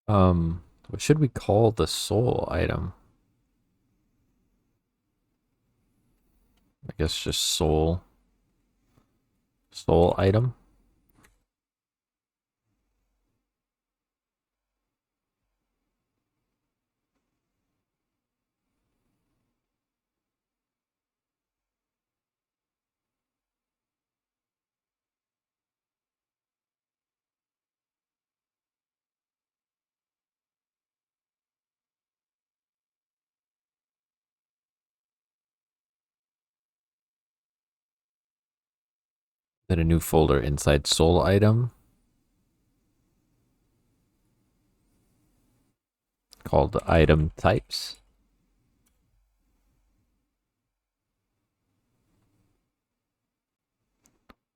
What should we call the soul item? I guess just soul item. Then a new folder inside soul item called item types.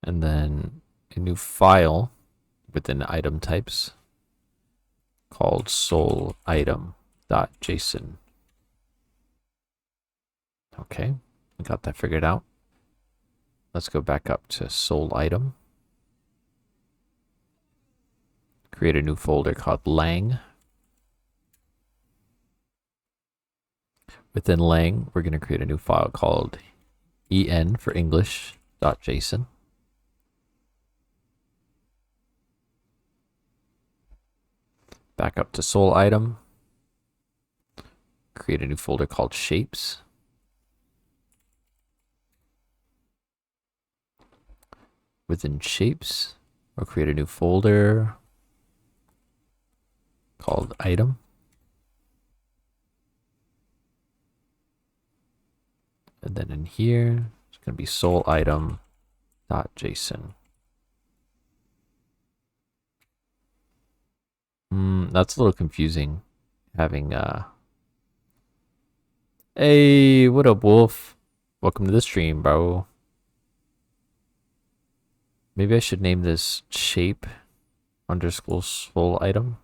And then a new file within item types called soul item.json. Okay, we got that figured out. Let's go back up to soul item. Create a new folder called lang. Within lang, we're going to create a new file called en for English.json. Back up to soul item. Create a new folder called shapes. Within shapes, we'll create a new folder called item. And then in here, it's going to be soul item.json. That's a little confusing. Having hey, what up, Wolf? Welcome to the stream, bro. Maybe I should name this shape underscore soul item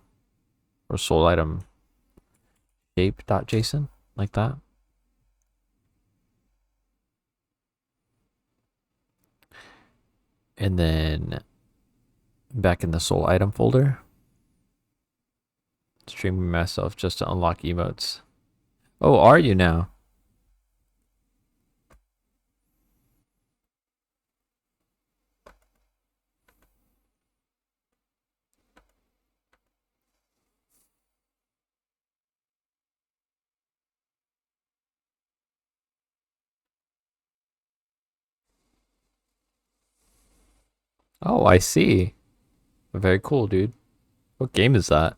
or soul item shape.json, like that. And then back in the soul item folder, streaming myself just to unlock emotes. Oh, are you now? Oh, I see. Very cool, dude. What game is that?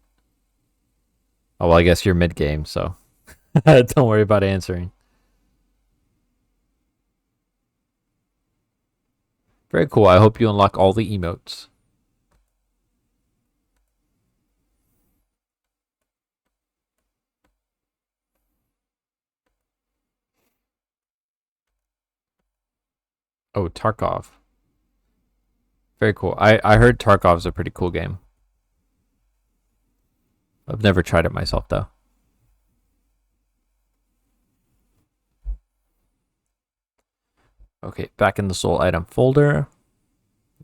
Oh, well, I guess you're mid game, so don't worry about answering. Very cool. I hope you unlock all the emotes. Oh, Tarkov. Very cool. I heard Tarkov's a pretty cool game. I've never tried it myself though. Okay, back in the soul item folder, I'm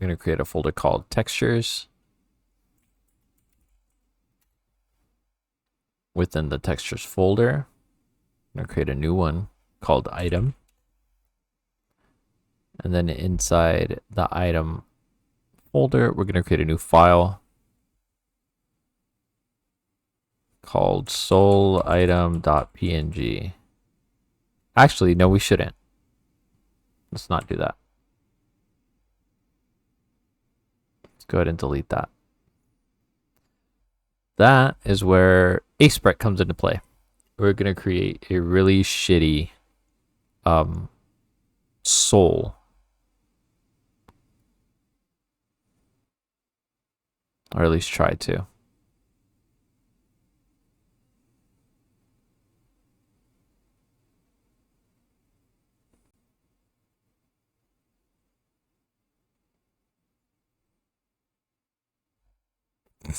going to create a folder called textures. Within the textures folder, I'm going to create a new one called item. And then inside the item folder, we're going to create a new file called soulitem.png. Actually, no, we shouldn't. Let's not do that. Let's go ahead and delete that. That is where ASPREC comes into play. We're going to create a really shitty soul. Or at least try to.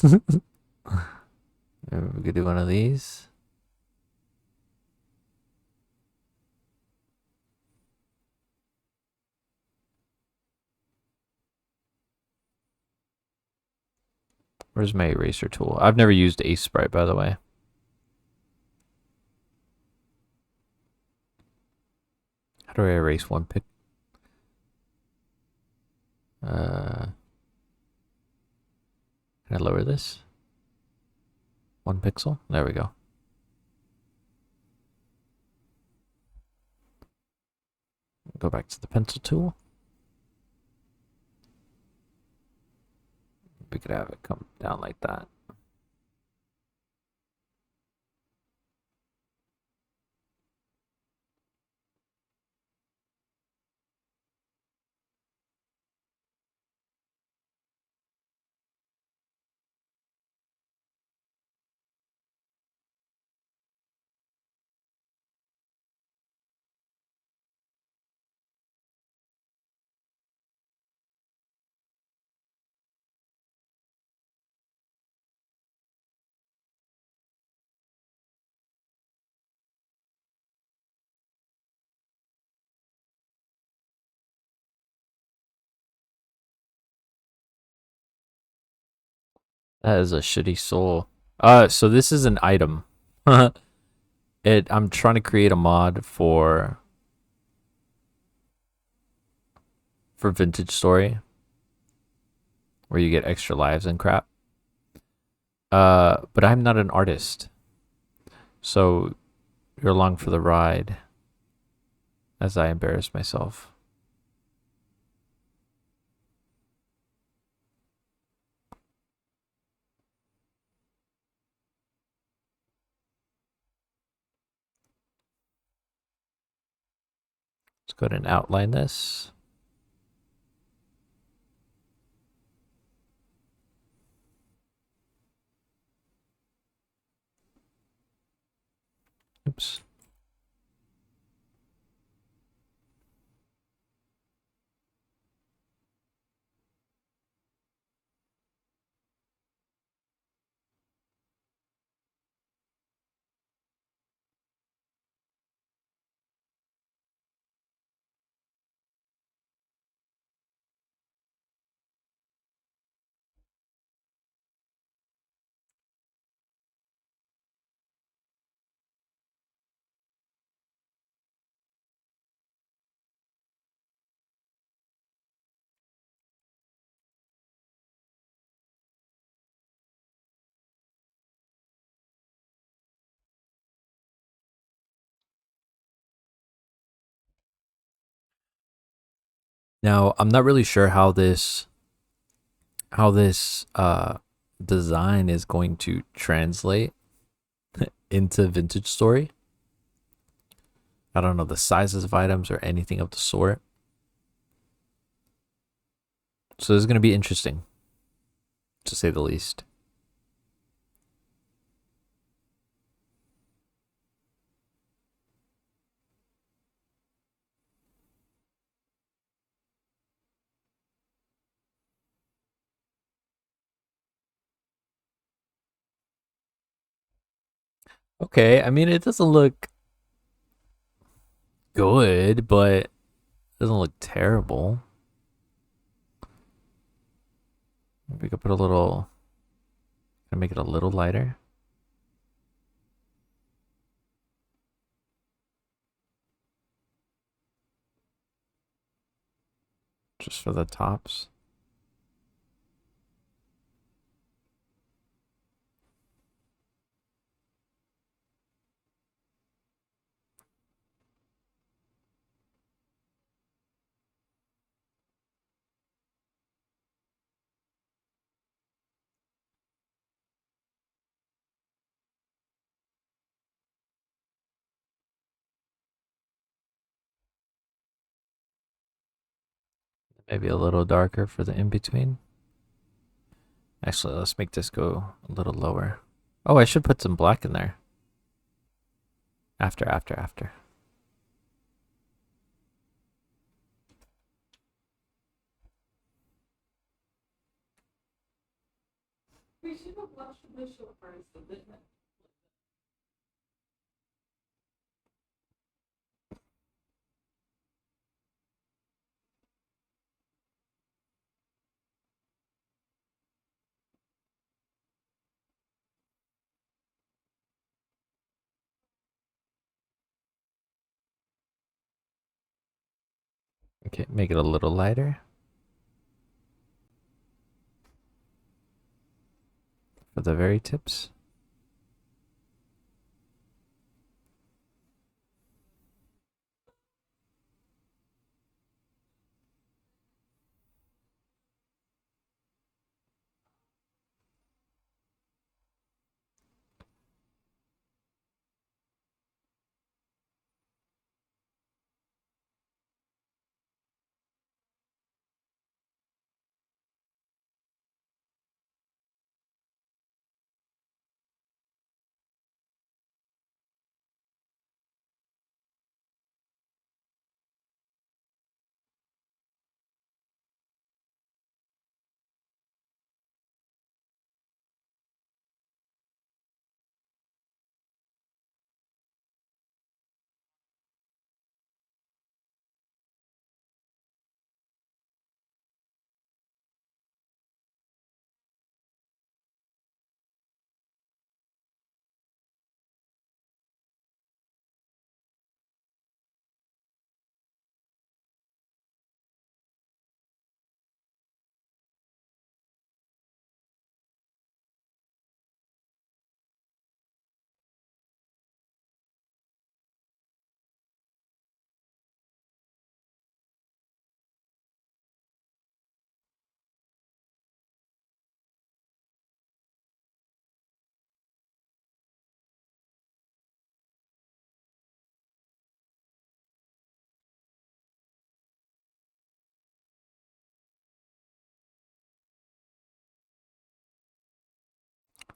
We could do one of these. Where's my eraser tool? I've never used Ace Sprite, by the way. How do I erase one pic? Can I lower this? 1 pixel? There we go. Go back to the pencil tool. We could have it come down like that. That is a shitty soul. So this is an item. I'm trying to create a mod for Vintage Story where you get extra lives and crap. But I'm not an artist. So you're along for the ride as I embarrass myself. Let's go ahead and outline this. Oops. Now, I'm not really sure how this design is going to translate into Vintage Story. I don't know the sizes of items or anything of the sort. So this is going to be interesting, to say the least. Okay, I mean, it doesn't look good, but it doesn't look terrible. We could put a little, make it a little lighter. Just for the tops. Maybe a little darker for the in-between. Actually, let's make this go a little lower. Oh, I should put some black in there. After. Okay, make it a little lighter for the very tips.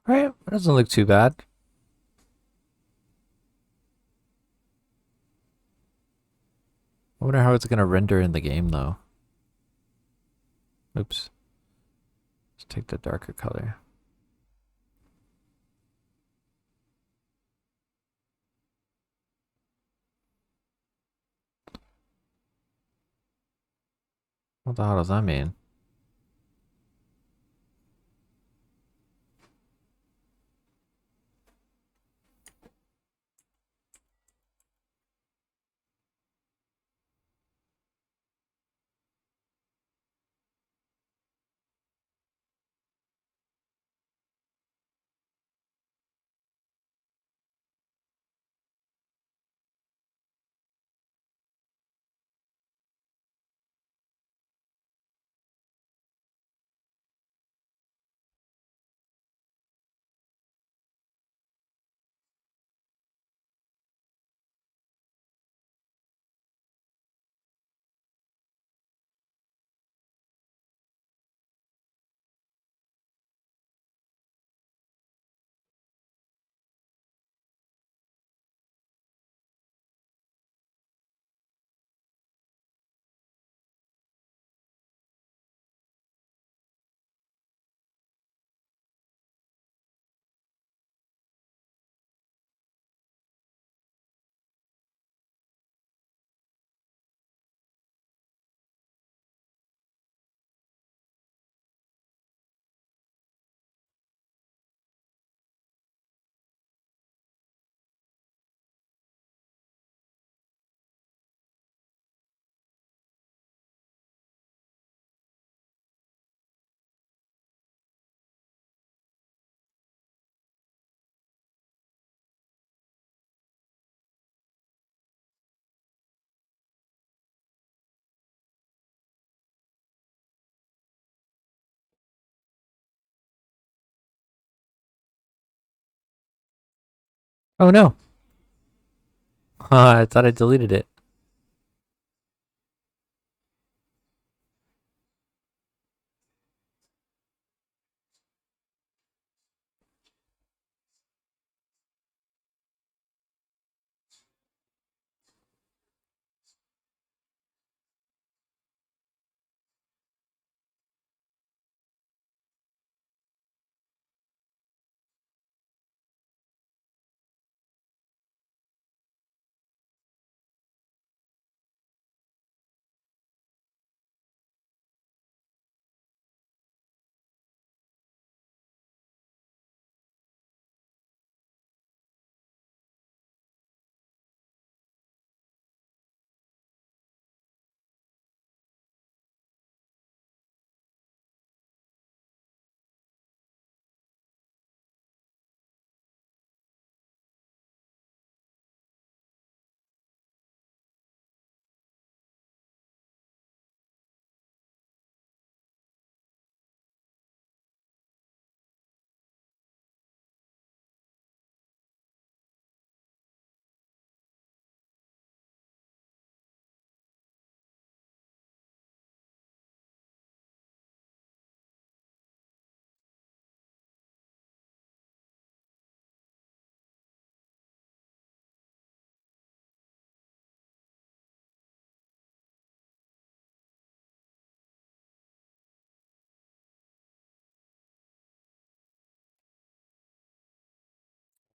All right, that doesn't look too bad. I wonder how it's gonna render in the game though. Oops. Let's take the darker color. What the hell does that mean? Oh no. I thought I deleted it.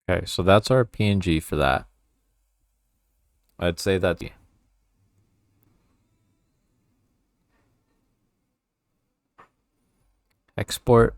Okay, so that's our PNG for that. I'd say that export.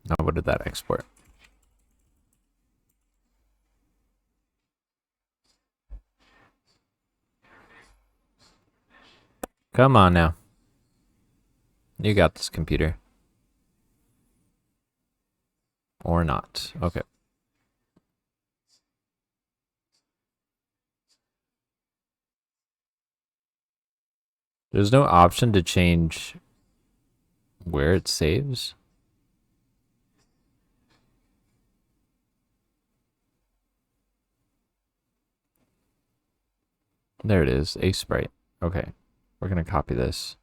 Now, what did that export? Come on now. You got this, computer. Or not. Okay. There's no option to change where it saves. There it is, a sprite. Okay, we're gonna copy this.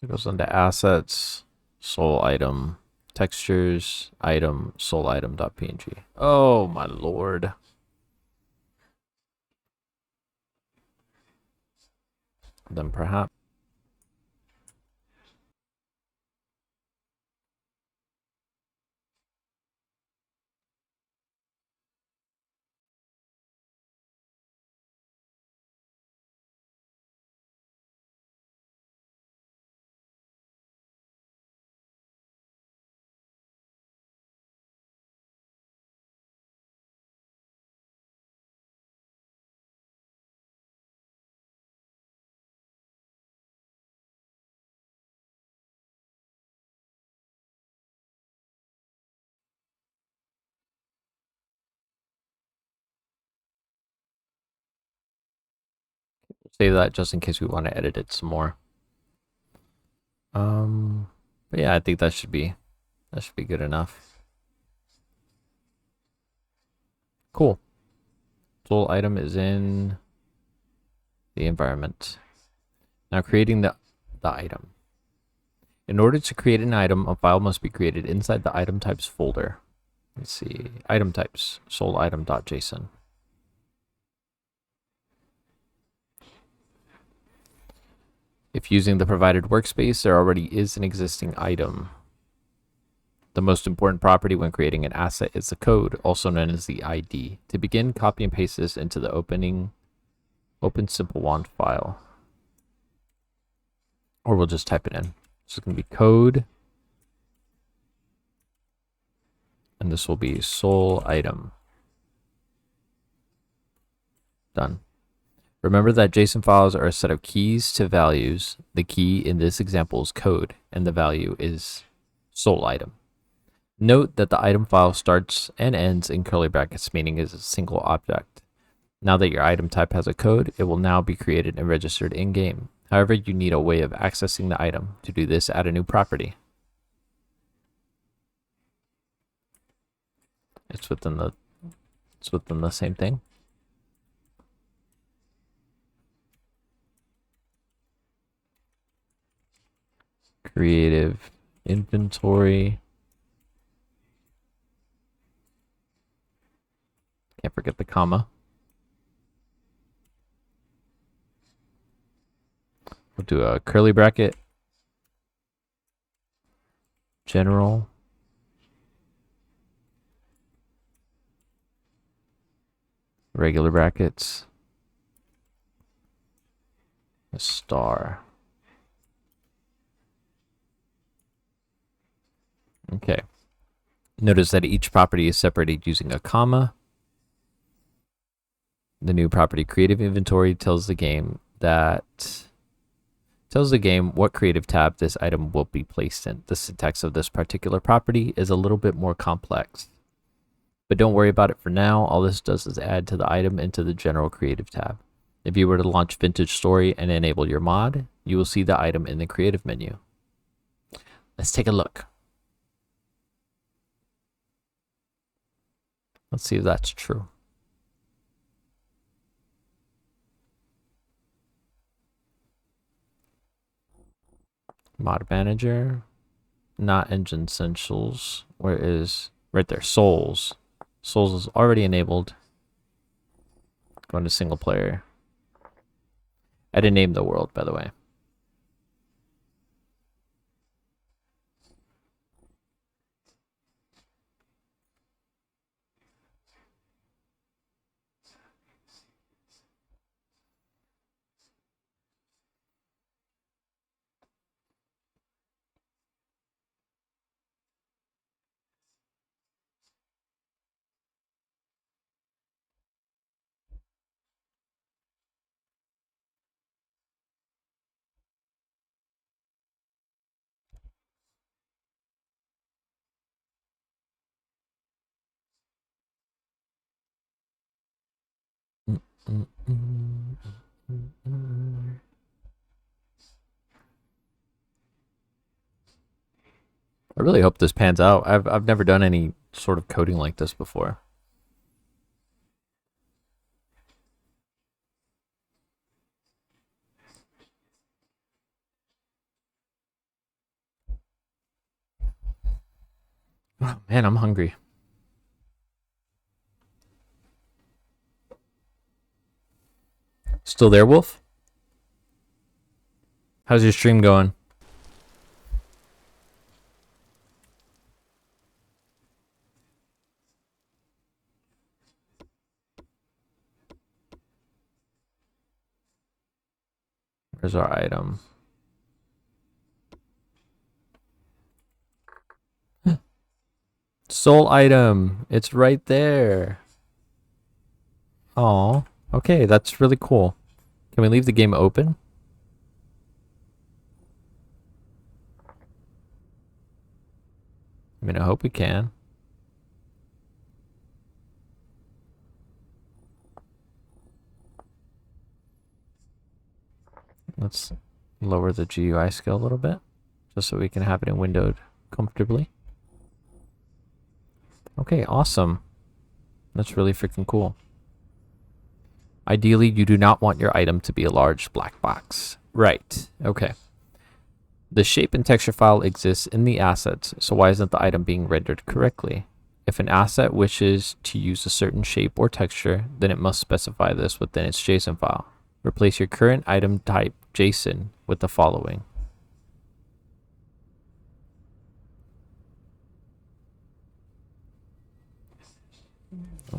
So it goes into assets, soul item, textures, item, soul item.png. Oh my lord. Then perhaps. Save that just in case we want to edit it some more. But yeah, I think that should be good enough. Cool. Soul item is in the environment. Now creating the item. In order to create an item, a file must be created inside the item types folder. Let's see, item types, soul item.json. If using the provided workspace, there already is an existing item. The most important property when creating an asset is the code, also known as the ID. To begin, copy and paste this into the open simple wand file. Or we'll just type it in. So it's going to be code. And this will be soul item. Done. Remember that JSON files are a set of keys to values. The key in this example is code, and the value is soul item. Note that the item file starts and ends in curly brackets, meaning it's a single object. Now that your item type has a code, it will now be created and registered in-game. However, you need a way of accessing the item. To do this, add a new property. It's within the same thing. Creative inventory. Can't forget the comma. We'll do a curly bracket. General. Regular brackets. A star. Okay. Notice that each property is separated using a comma. The new property creative inventory tells the game what creative tab this item will be placed in. The syntax of this particular property is a little bit more complex, but don't worry about it for now. All this does is add to the item into the general creative tab. If you were to launch Vintage Story and enable your mod, you will see the item in the creative menu. Let's take a look. Let's see if that's true. Mod manager, not engine essentials. Where is, right there, souls. Souls is already enabled. Going to single player. I didn't name the world, by the way. I really hope this pans out. I've never done any sort of coding like this before. Oh man, I'm hungry. Still there, Wolf? How's your stream going? Where's our item? Soul item. It's right there. Oh, okay, that's really cool. Can we leave the game open? I mean, I hope we can. Let's lower the GUI scale a little bit, just so we can have it in windowed comfortably. Okay, awesome. That's really freaking cool. Ideally, you do not want your item to be a large black box. Right, okay. The shape and texture file exists in the assets, so why isn't the item being rendered correctly? If an asset wishes to use a certain shape or texture, then it must specify this within its JSON file. Replace your current item type JSON with the following.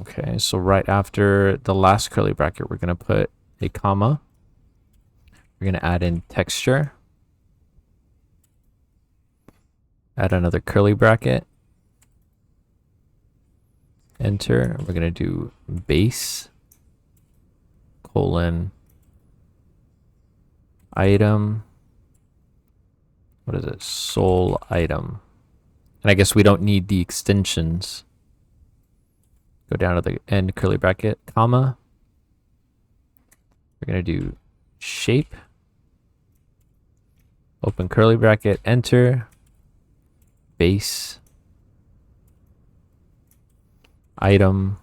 Okay, so right after the last curly bracket, we're going to put a comma. We're going to add in texture. Add another curly bracket. Enter. We're going to do base colon item. What is it? Soul item. And I guess we don't need the extensions. Go down to the end curly bracket, comma. We're going to do shape. Open curly bracket, enter. Base. Item.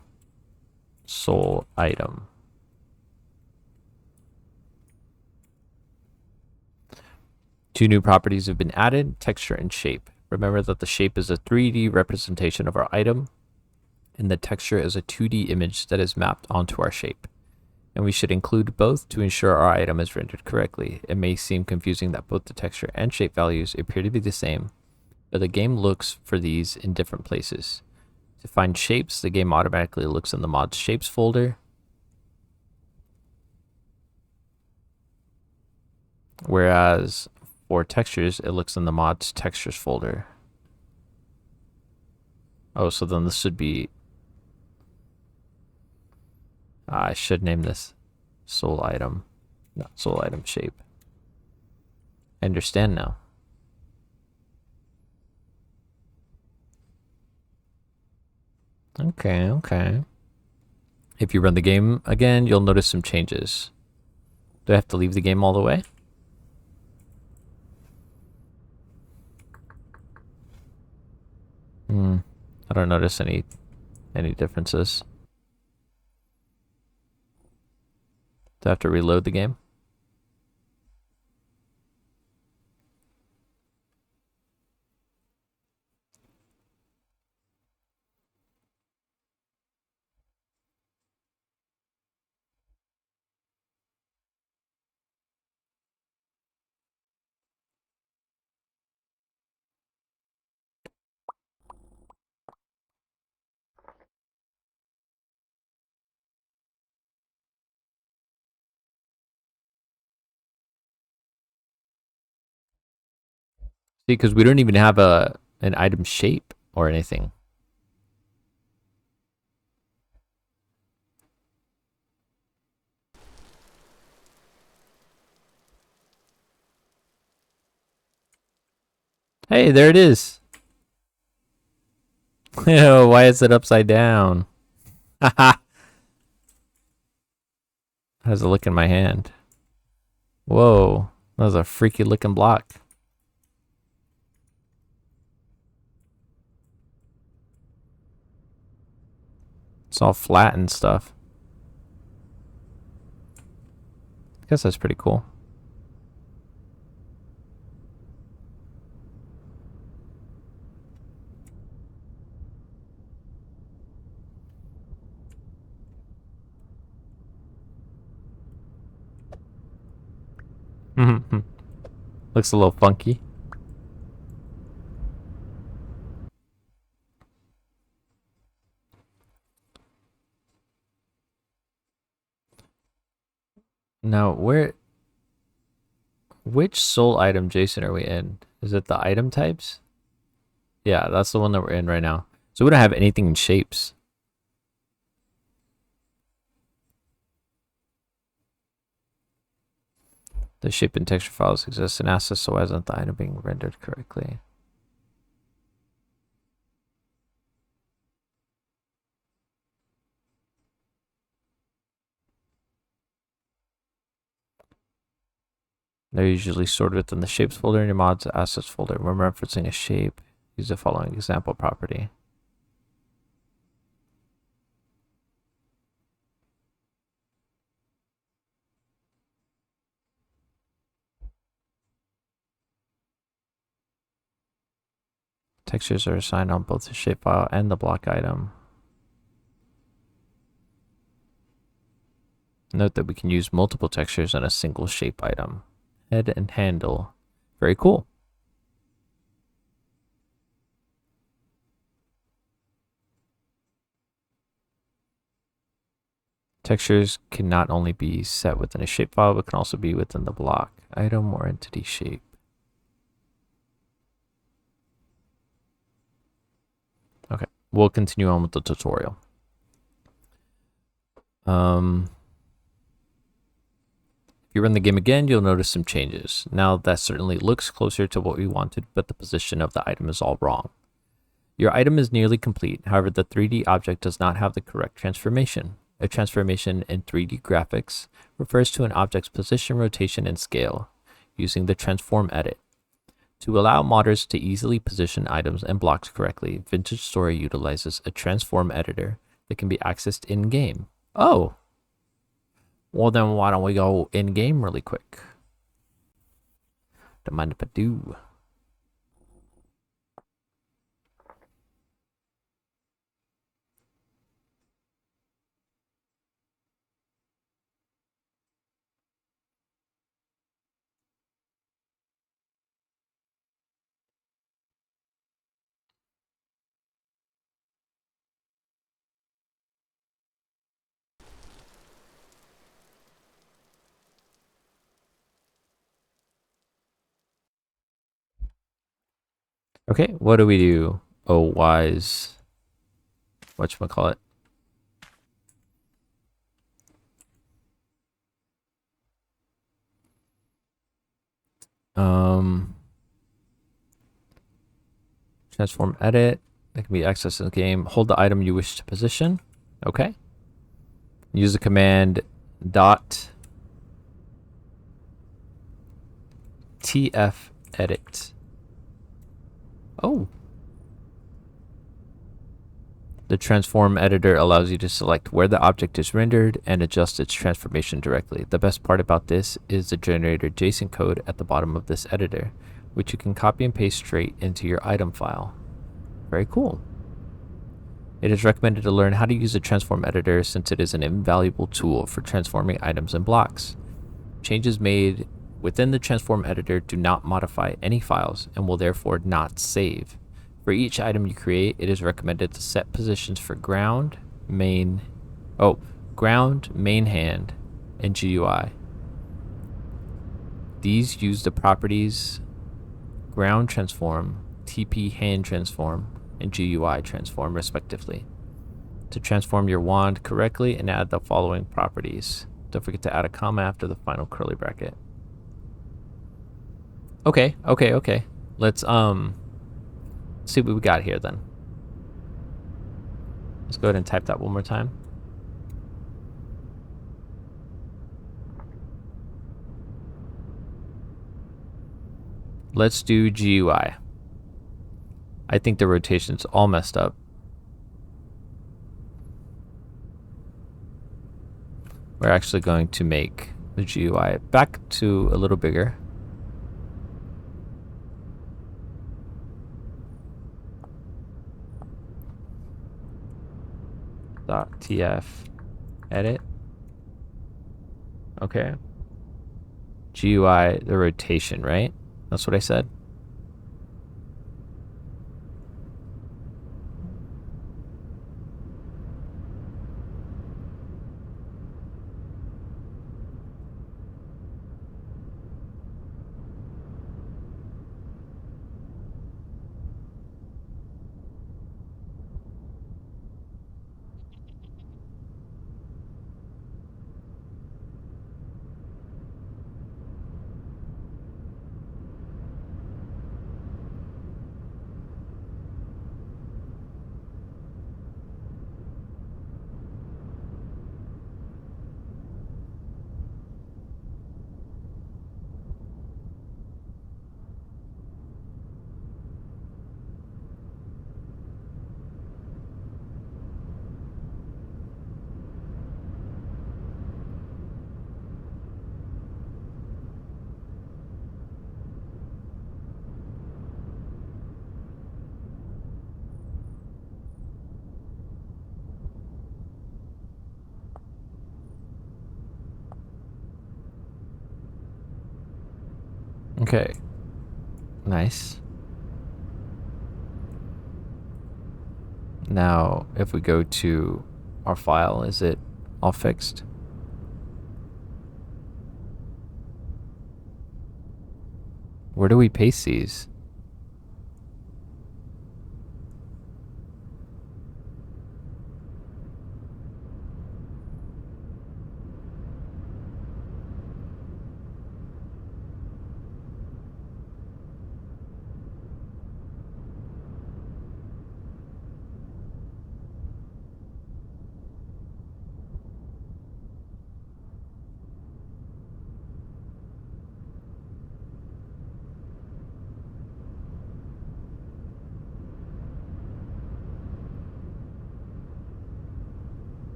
Soul item. Two new properties have been added, texture and shape. Remember that the shape is a 3D representation of our item, and the texture is a 2D image that is mapped onto our shape. And we should include both to ensure our item is rendered correctly. It may seem confusing that both the texture and shape values appear to be the same, but the game looks for these in different places. To find shapes, the game automatically looks in the mod's shapes folder, whereas for textures, it looks in the mod's textures folder. Oh, so then this should be... I should name this soul item, not soul item shape. I understand now. Okay, okay. If you run the game again, you'll notice some changes. Do I have to leave the game all the way? I don't notice any differences. Do I have to reload the game? See, because we don't even have an item shape or anything. Hey, there it is. Why is it upside down? How's it look in my hand? Whoa, that was a freaky looking block. It's all flat and stuff. I guess that's pretty cool. Looks a little funky. Now, which soul item, Jason, are we in? Is it the item types? Yeah, that's the one that we're in right now. So we don't have anything in shapes. The shape and texture files exist in assets, so why isn't the item being rendered correctly? They're usually stored within the shapes folder in your mods assets folder. When referencing a shape, use the following example property. Textures are assigned on both the shapefile and the block item. Note that we can use multiple textures on a single shape item. Head and handle. Very cool. Textures can not only be set within a shapefile, but can also be within the block item or entity shape. Okay, we'll continue on with the tutorial. If you run the game again, you'll notice some changes. Now that certainly looks closer to what we wanted, but the position of the item is all wrong. Your item is nearly complete, however the 3D object does not have the correct transformation. A transformation in 3D graphics refers to an object's position, rotation, and scale, using the transform edit. To allow modders to easily position items and blocks correctly, Vintage Story utilizes a transform editor that can be accessed in-game. Oh! Well then why don't we go in-game really quick? Don't mind if I do. Okay, what do we do? Oh, wise. whatchamacallit. Transform edit. That can be accessed in the game. Hold the item you wish to position. Okay. Use the command dot tf edit. Oh. The transform editor allows you to select where the object is rendered and adjust its transformation directly. The best part about this is the generated JSON code at the bottom of this editor, which you can copy and paste straight into your item file. Very cool. It is recommended to learn how to use the transform editor since it is an invaluable tool for transforming items and blocks. Changes made within the transform editor do not modify any files and will therefore not save. For each item you create, it is recommended to set positions for ground, main hand, and GUI. These use the properties ground transform, TP hand transform, and GUI transform respectively. To transform your wand correctly and add the following properties. Don't forget to add a comma after the final curly bracket. Okay. Let's see what we got here then. Let's go ahead and type that one more time. Let's do GUI. I think the rotation's all messed up. We're actually going to make the GUI back to a little bigger. .tf edit. Okay. GUI, the rotation, right? That's what I said. Okay. Nice. Now, if we go to our file, is it all fixed? Where do we paste these?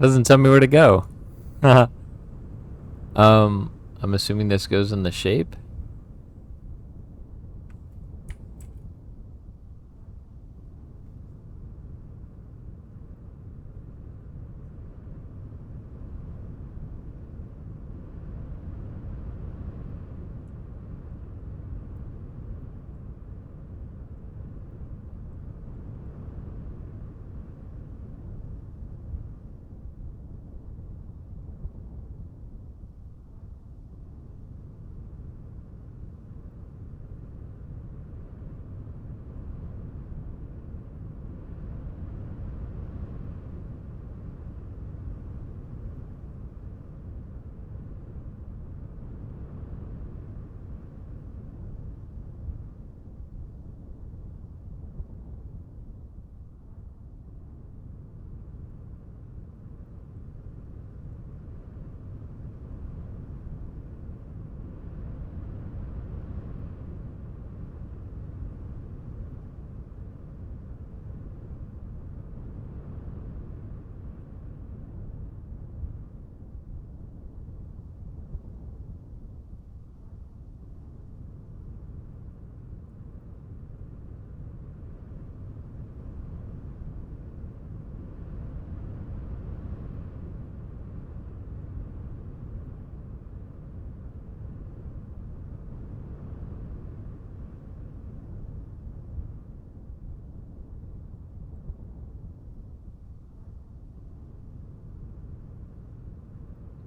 Doesn't tell me where to go. I'm assuming this goes in the shape.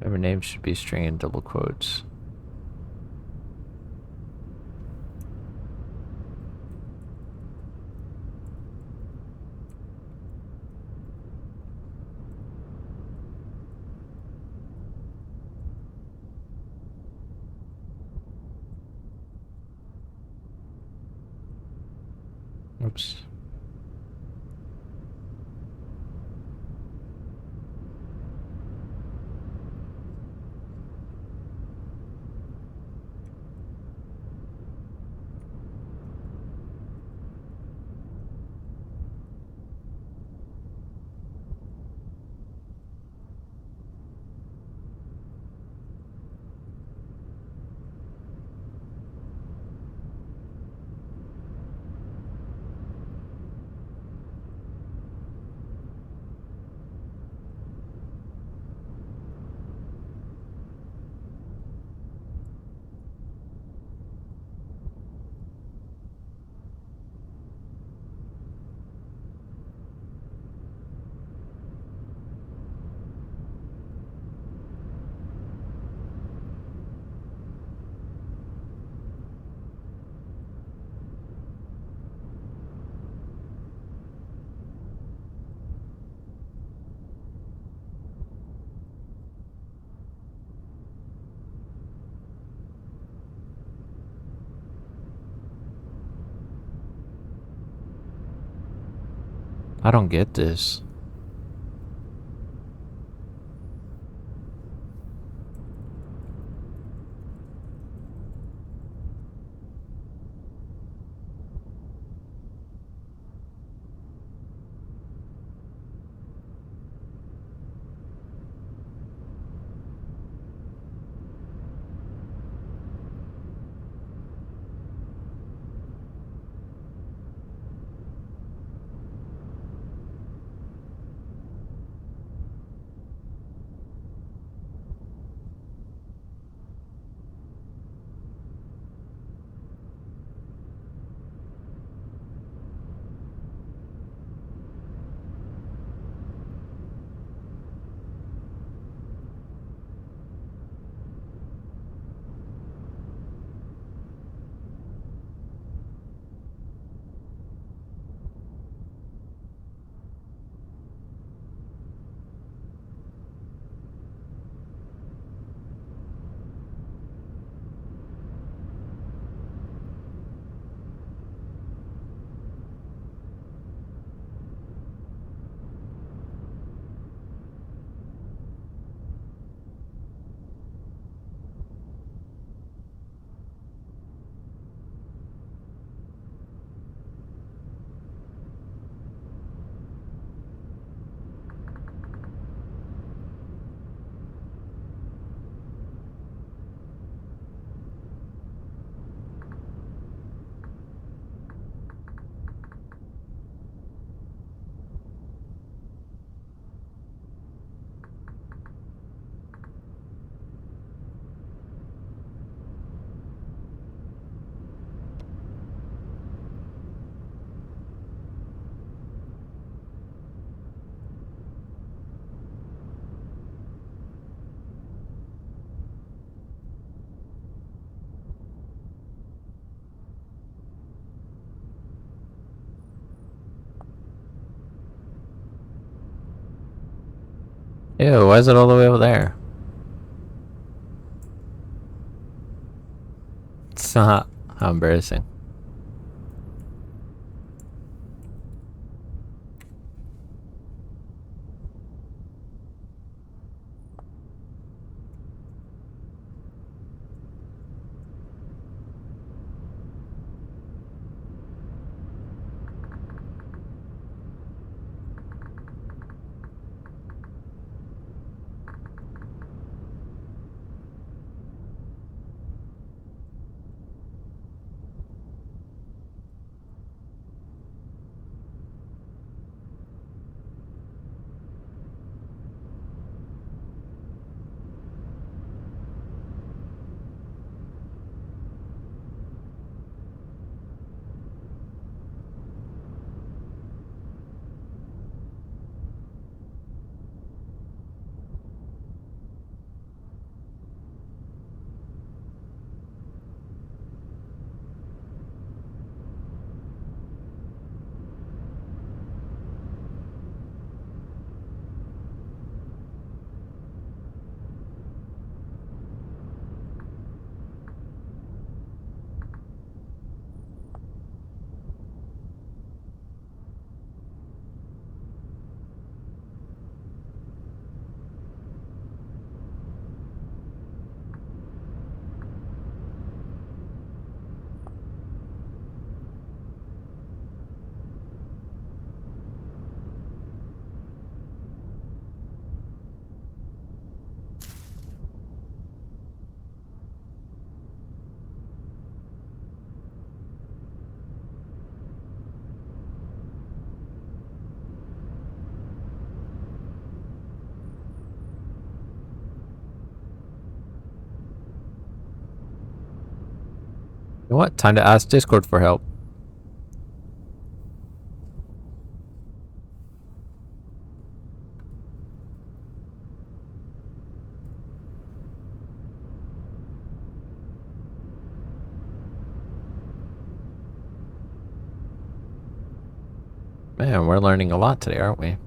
Every name should be string in double quotes. Oops. I don't get this. Ew, why is it all the way over there? It's not. How embarrassing. know what? Time to ask Discord for help. Man, we're learning a lot today, aren't we?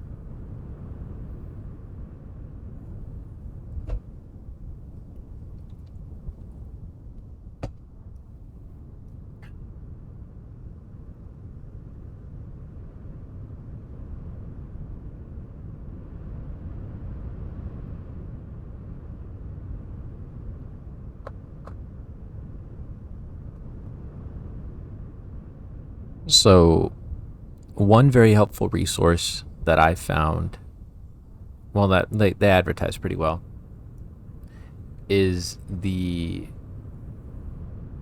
So, one very helpful resource that I found, well, that they advertise pretty well, is the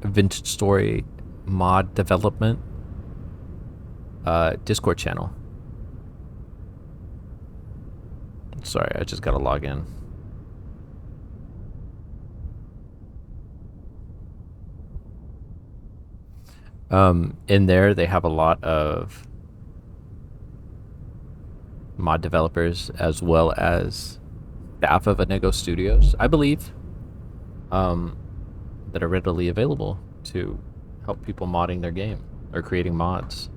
Vintage Story mod development Discord channel. Sorry, I just gotta log in. In there, they have a lot of mod developers as well as staff of Anego Studios, I believe, that are readily available to help people modding their game or creating mods.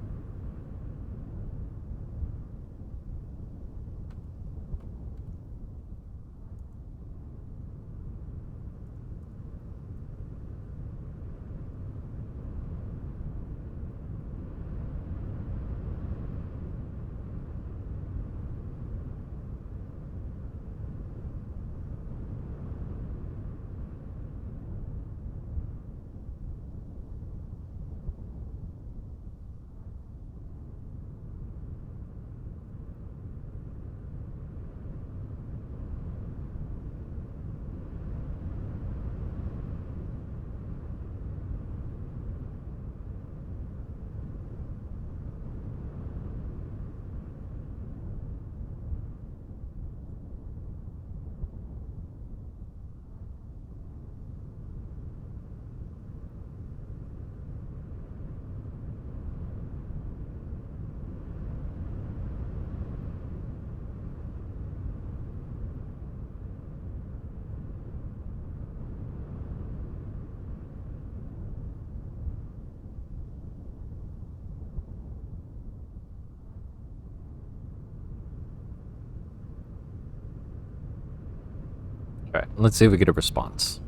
All right, let's see if we get a response.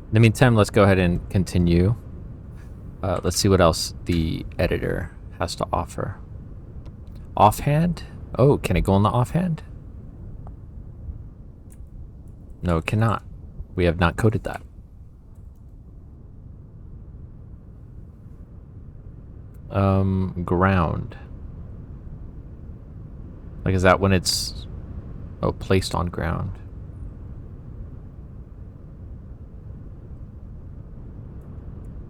In the meantime, let's go ahead and continue. Let's see what else the editor has to offer. Offhand? Oh, can it go on the offhand? No, it cannot. We have not coded that. Ground. Like, is that when it's, oh, placed on ground?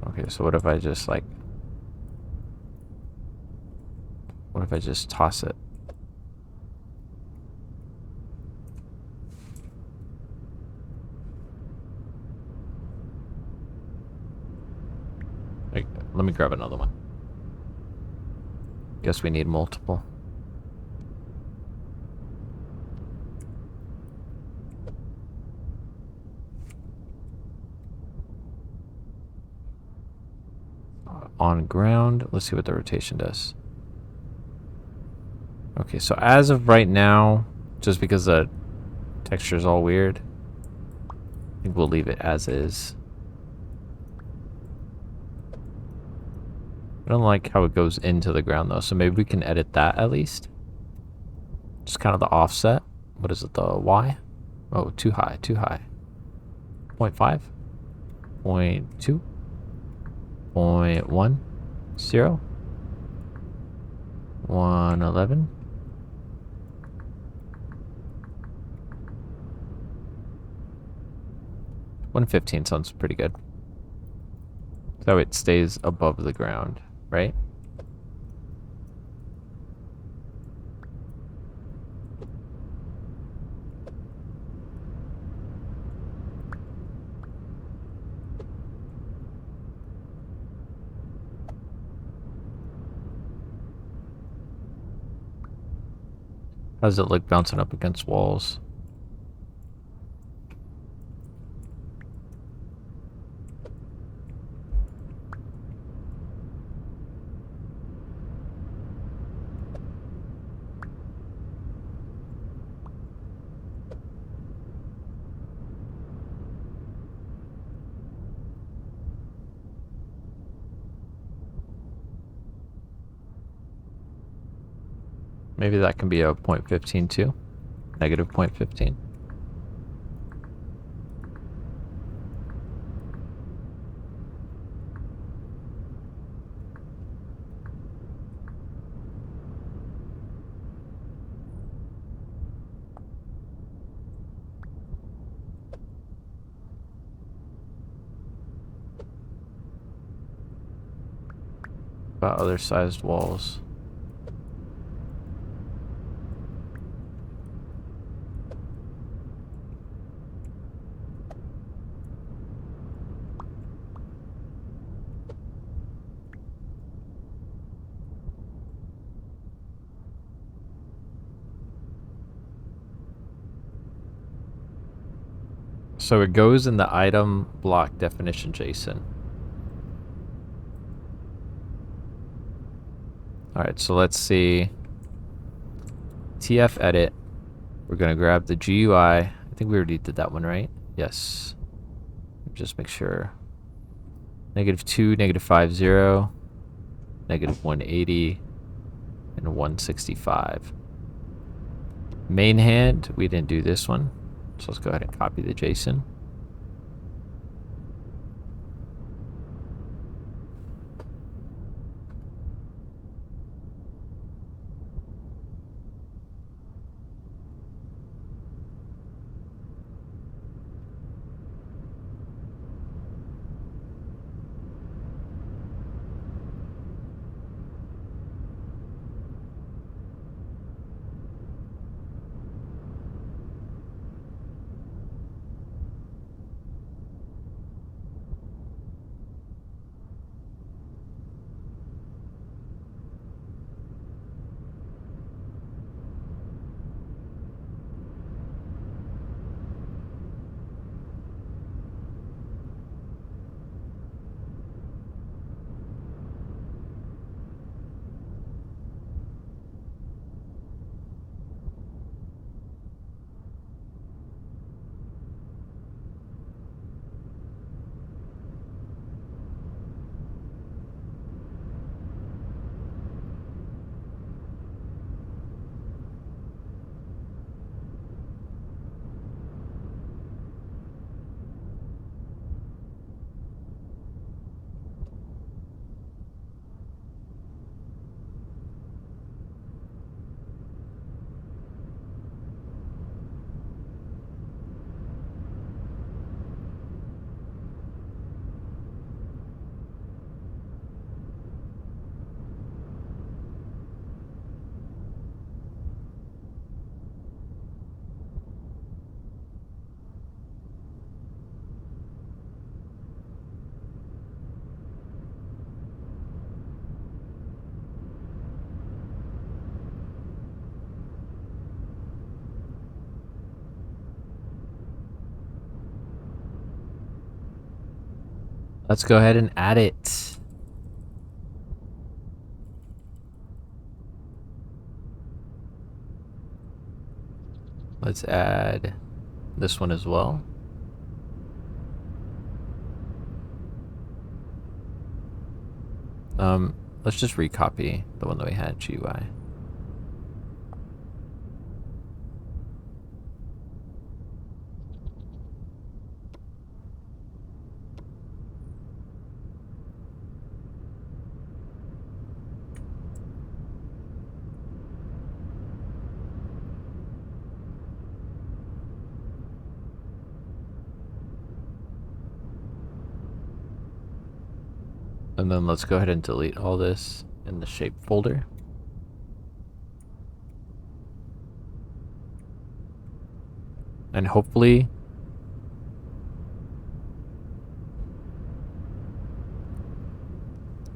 Okay, so what if I just, like, what if I just toss it? Like, let me grab another one. Guess we need multiple. On ground. Let's see what the rotation does. Okay, so as of right now, just because the texture is all weird, I think we'll leave it as is. I don't like how it goes into the ground though, so maybe we can edit that at least. Just kind of the offset. What is it, the Y? Oh, too high, too high. 0.5, 0.2, 0.1, 0, 111. 115 sounds pretty good. So it stays above the ground, right? How does it look bouncing up against walls? Maybe that can be a 0.15 too. Negative 0.15. About other sized walls. So it goes in the item block definition JSON. All right, so let's see. TF edit. We're gonna grab the GUI. I think we already did that one, right? Yes. Just make sure. -2, -50, -180, and 165. Main hand, we didn't do this one. So let's go ahead and copy the JSON. Let's go ahead and add it. Let's add this one as well. Let's just recopy the one that we had, GUI. And then let's go ahead and delete all this in the shape folder. And hopefully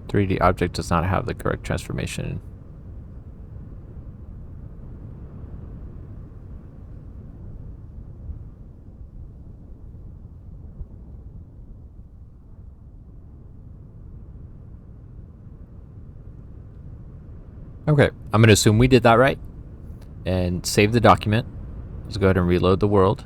.3D object does not have the correct transformation. Okay, I'm going to assume we did that right and save the document. Let's go ahead and reload the world.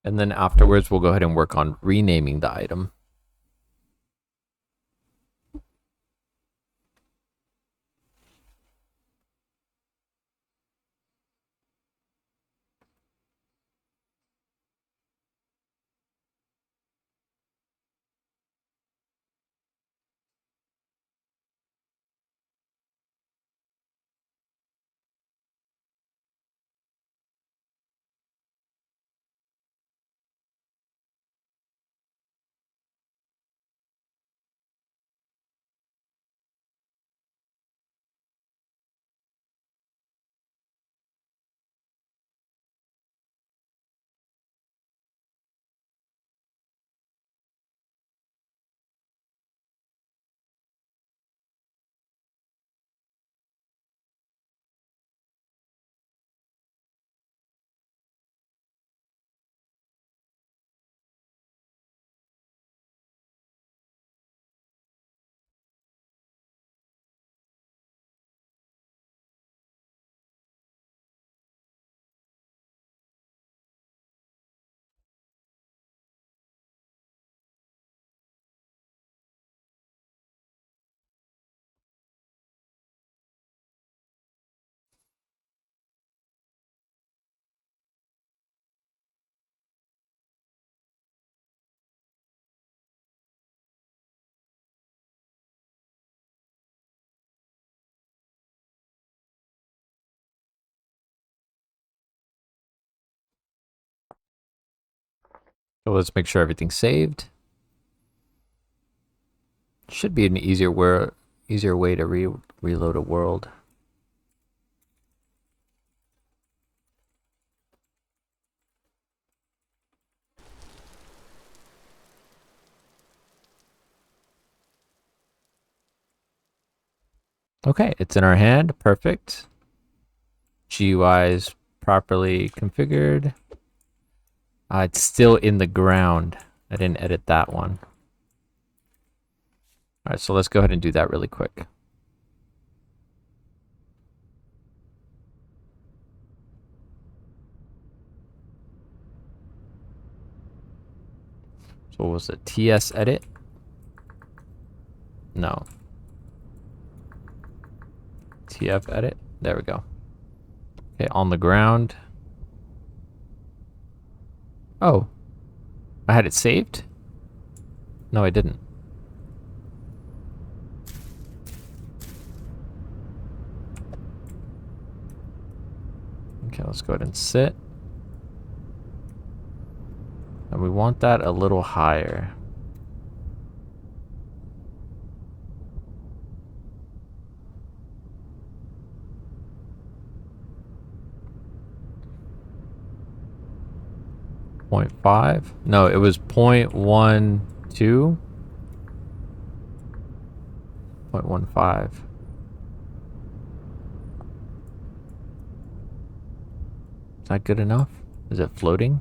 And then afterwards, we'll go ahead and work on renaming the item. So let's make sure everything's saved. Should be an easier way to reload a world. Okay, it's in our hand. Perfect. GUI is properly configured. It's still in the ground. I didn't edit that one. All right, so let's go ahead and do that really quick. So what was it? TS edit? No. TF edit? There we go. Okay, on the ground. Oh. I had it saved? No, I didn't. Okay, let's go ahead and sit. And we want that a little higher. .5? No, it was 0.12. 0.15. Is that good enough? Is it floating?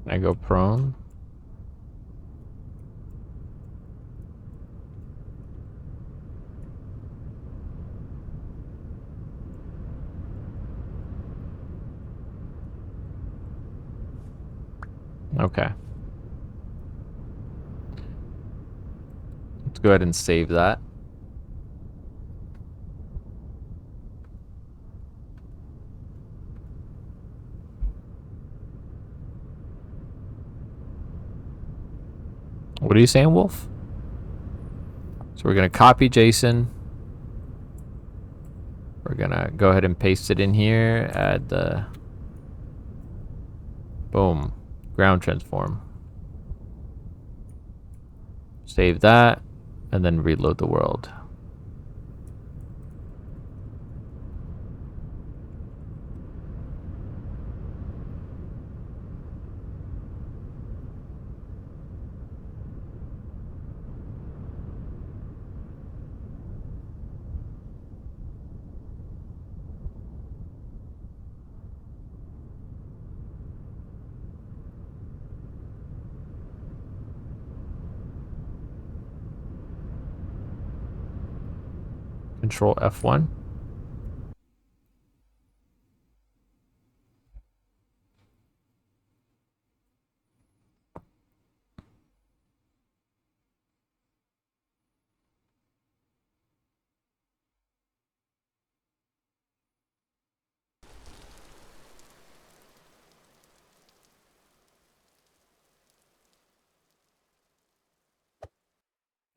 I go prone. Okay. Let's go ahead and save that. What are you saying, Wolf? So we're going to copy JSON. We're going to go ahead and paste it in here. Add the... Boom. ground transform. Save that, and then reload the world. Control F1.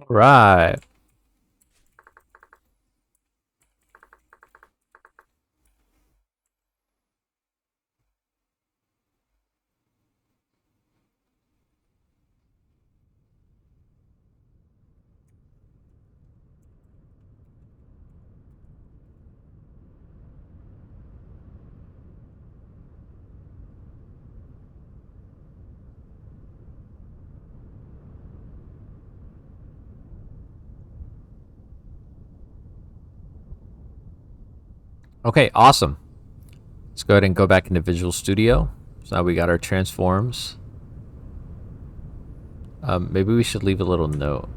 Right. Okay, awesome. Let's go ahead and go back into Visual Studio. So now we got our transforms. Maybe we should leave a little note.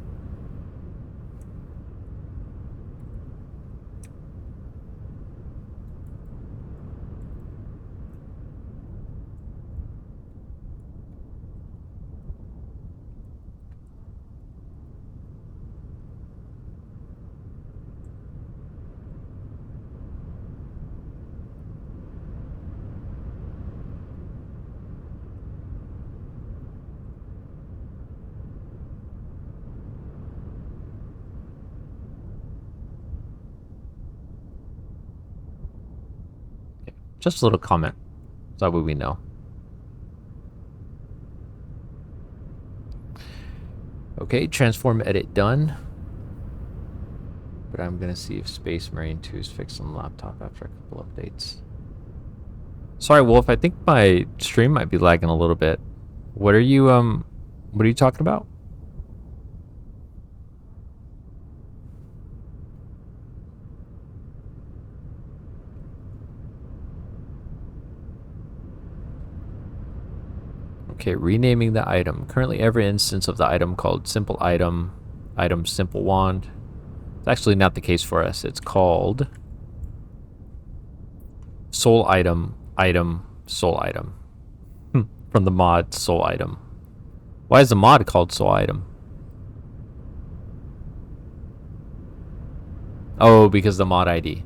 Just a little comment. So that way we know. Okay, transform edit done. But I'm gonna see if Space Marine 2 is fixed on the laptop after a couple updates. Sorry, Wolf, I think my stream might be lagging a little bit. What are you talking about? Okay, renaming the item. Currently every instance of the item called simple item, item simple wand. It's actually not the case for us. It's called soul item, item, soul item. From the mod soul item. Why is the mod called soul item? Oh, because the mod ID.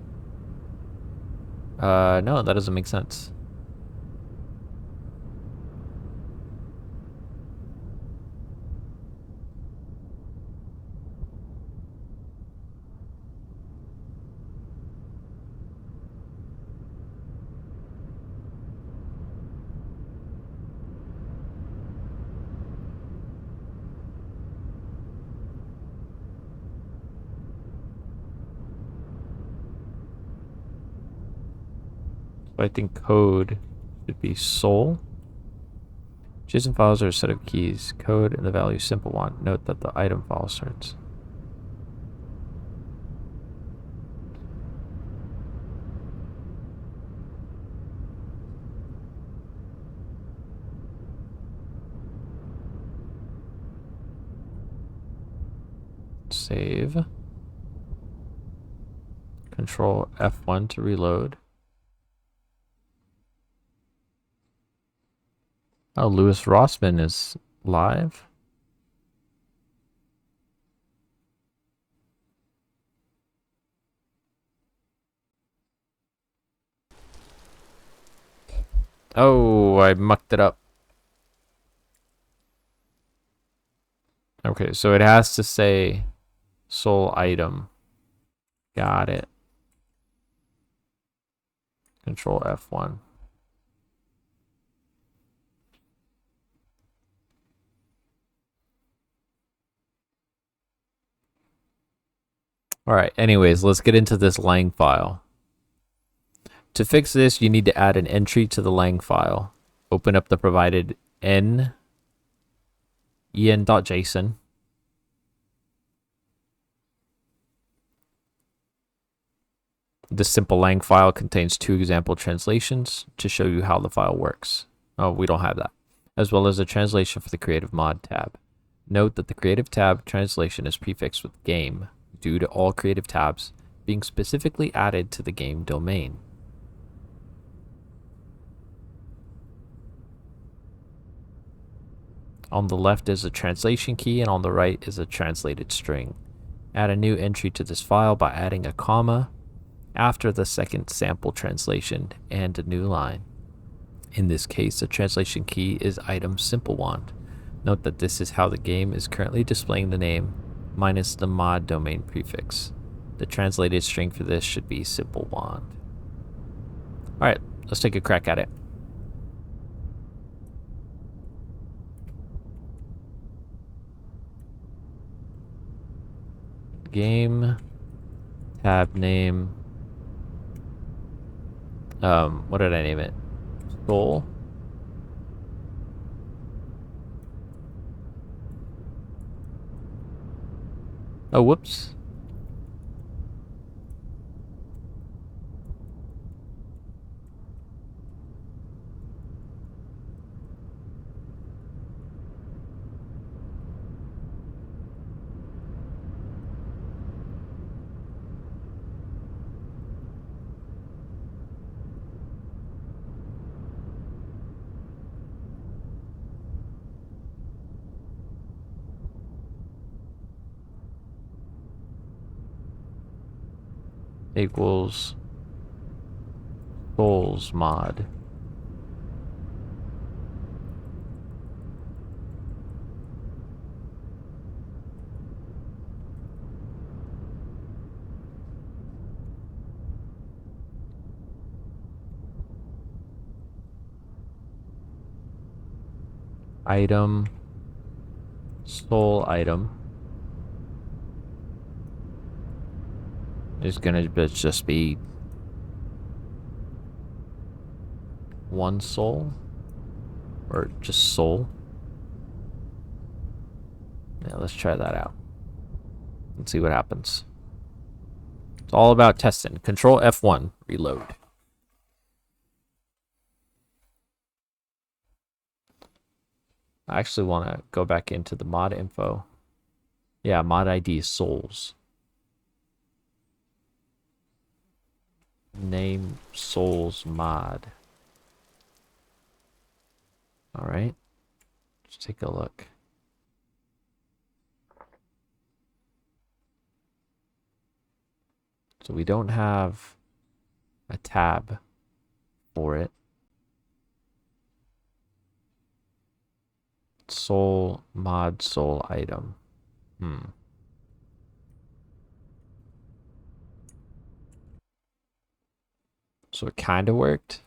No, that doesn't make sense. So I think code should be soul. JSON files are a set of keys. Code and the value simple one. Note that the item file starts. Save. Control F1 to reload. Oh, Louis Rossman is live. Oh, I mucked it up. Okay, so it has to say soul item. Got it. Control F1. All right, anyways, let's get into this lang file. To fix this, you need to add an entry to the lang file. Open up the provided en.json. This simple lang file contains 2 example translations to show you how the file works. Oh, we don't have that. As well as a translation for the Creative Mod tab. Note that the Creative tab translation is prefixed with game due to all Creative tabs being specifically added to the game domain. On the left is a translation key and on the right is a translated string. Add a new entry to this file by adding a comma after the second sample translation and a new line. In this case, the translation key is item simple wand. Note that this is how the game is currently displaying the name minus the mod domain prefix. The translated string for this should be simple wand. Alright, let's take a crack at it. Game, tab name, what did I name it? Soul. Oh, whoops. Equals souls mod. Item, soul item is gonna just be one soul or just soul. Yeah, let's try that out. Let's see what happens. It's all about testing. Control F1, reload. I actually want to go back into the mod info. Yeah, mod ID is souls. Name souls mod. All right, let's take a look. So we don't have a tab for it. Soul mod soul item. So it kind of worked.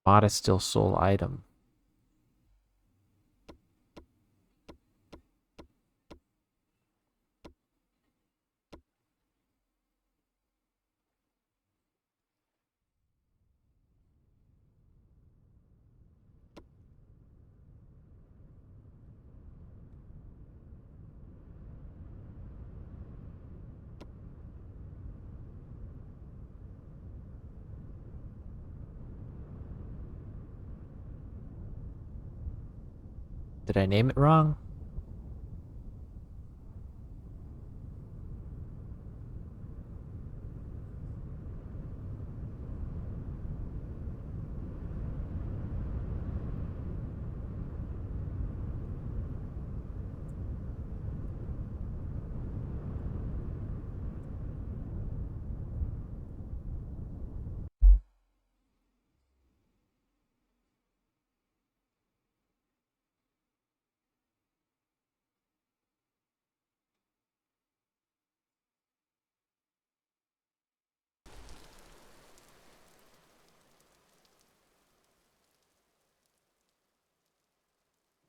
Mod is still soul item. Did I name it wrong?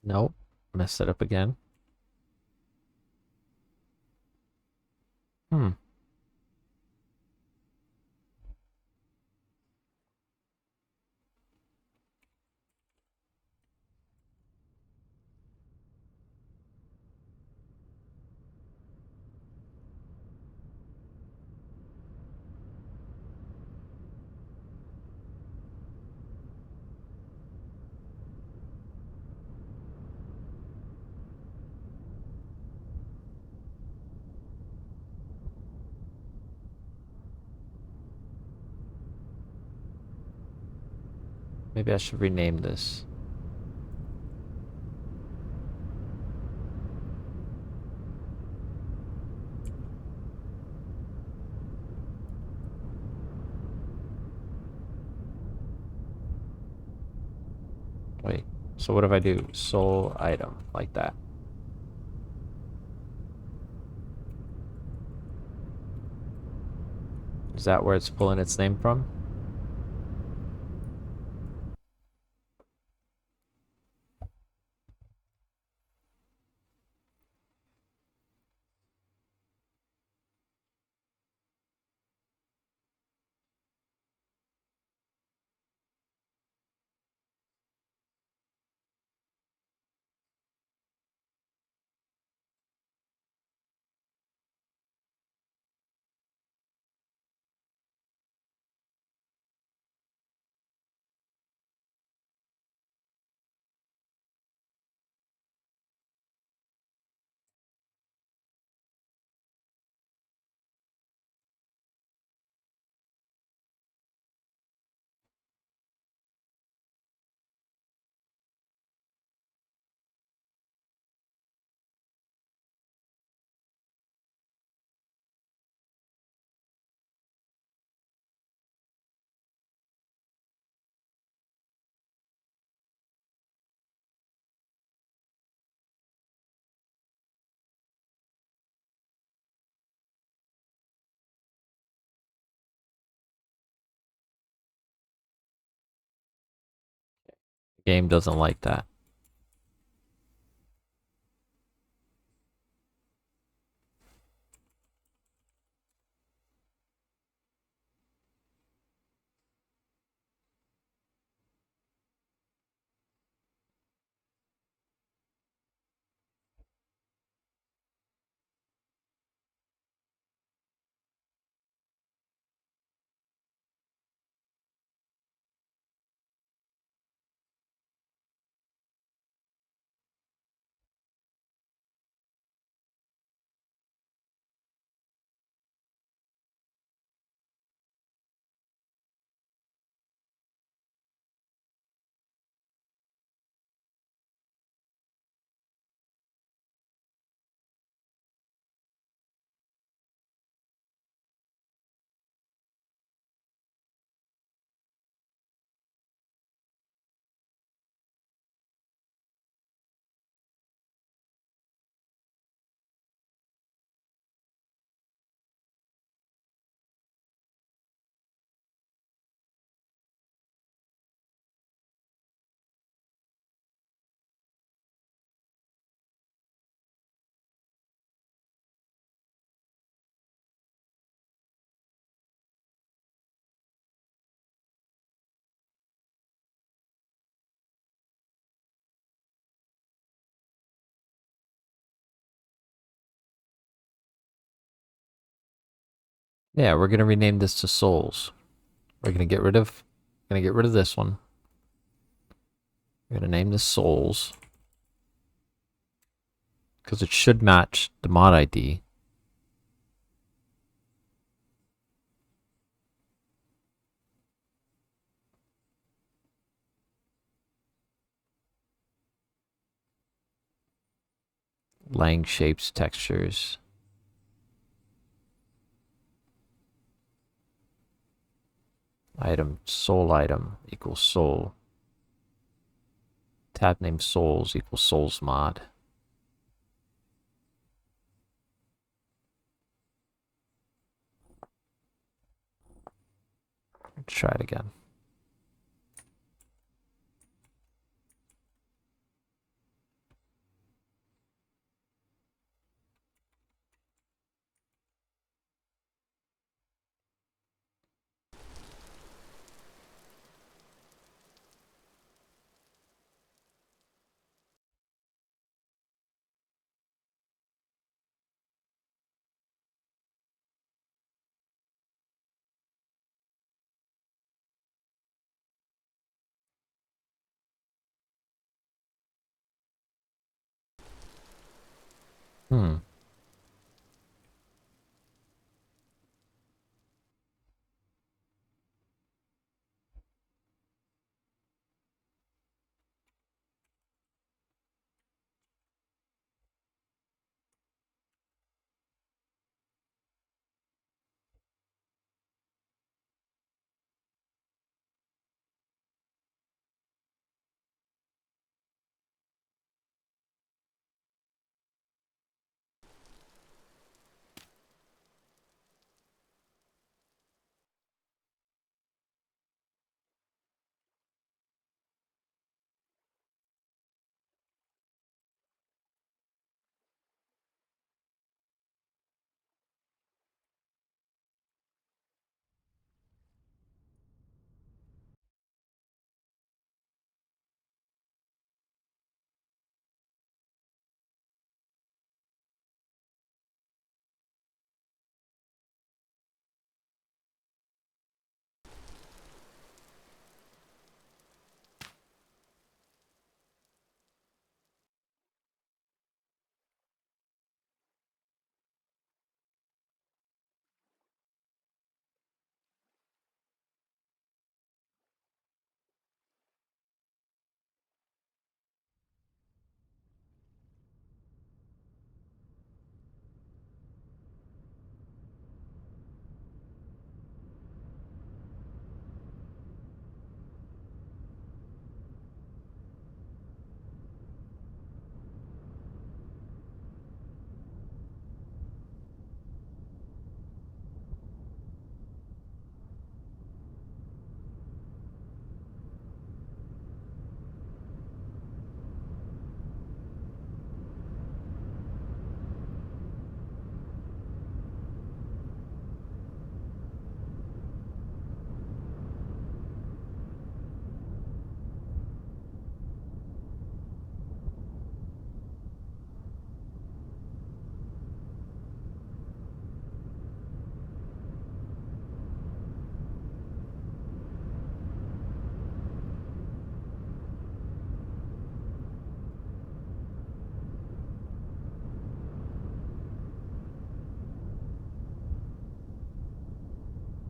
Nope. Messed it up again. Hmm. Maybe I should rename this. Wait. So what if I do soul item like that? Is that where it's pulling its name from? The game doesn't like that. Yeah, we're gonna rename this to souls. We're gonna get rid of this one. We're gonna name this souls because it should match the mod ID. Lang shapes, textures. Item, soul item equals soul. Tab name souls equals souls mod. Let's try it again. Hmm.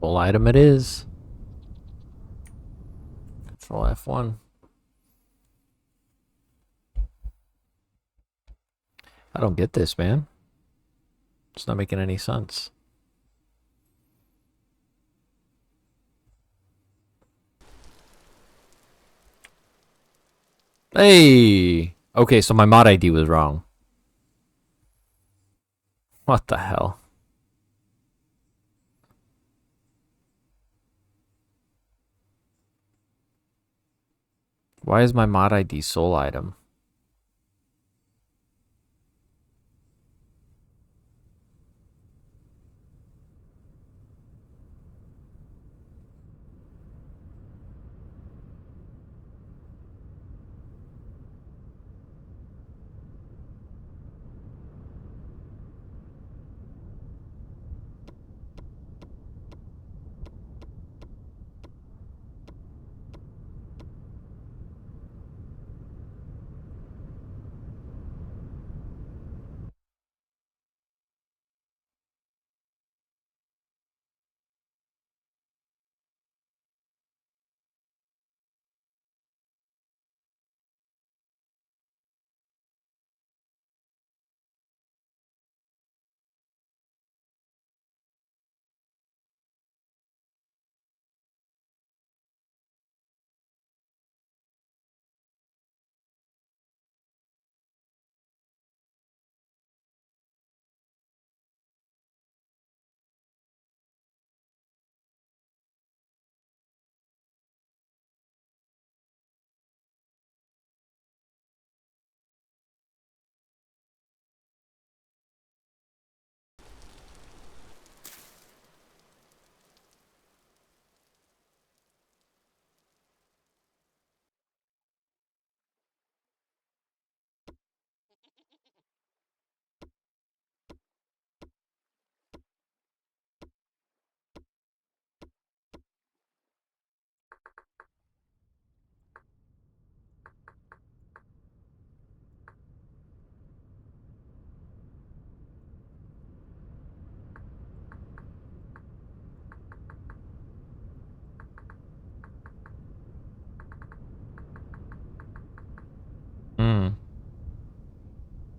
Full item it is. Control F1. I don't get this, man. It's not making any sense. Hey! Okay, so my mod ID was wrong. What the hell? Why is my mod ID soul item?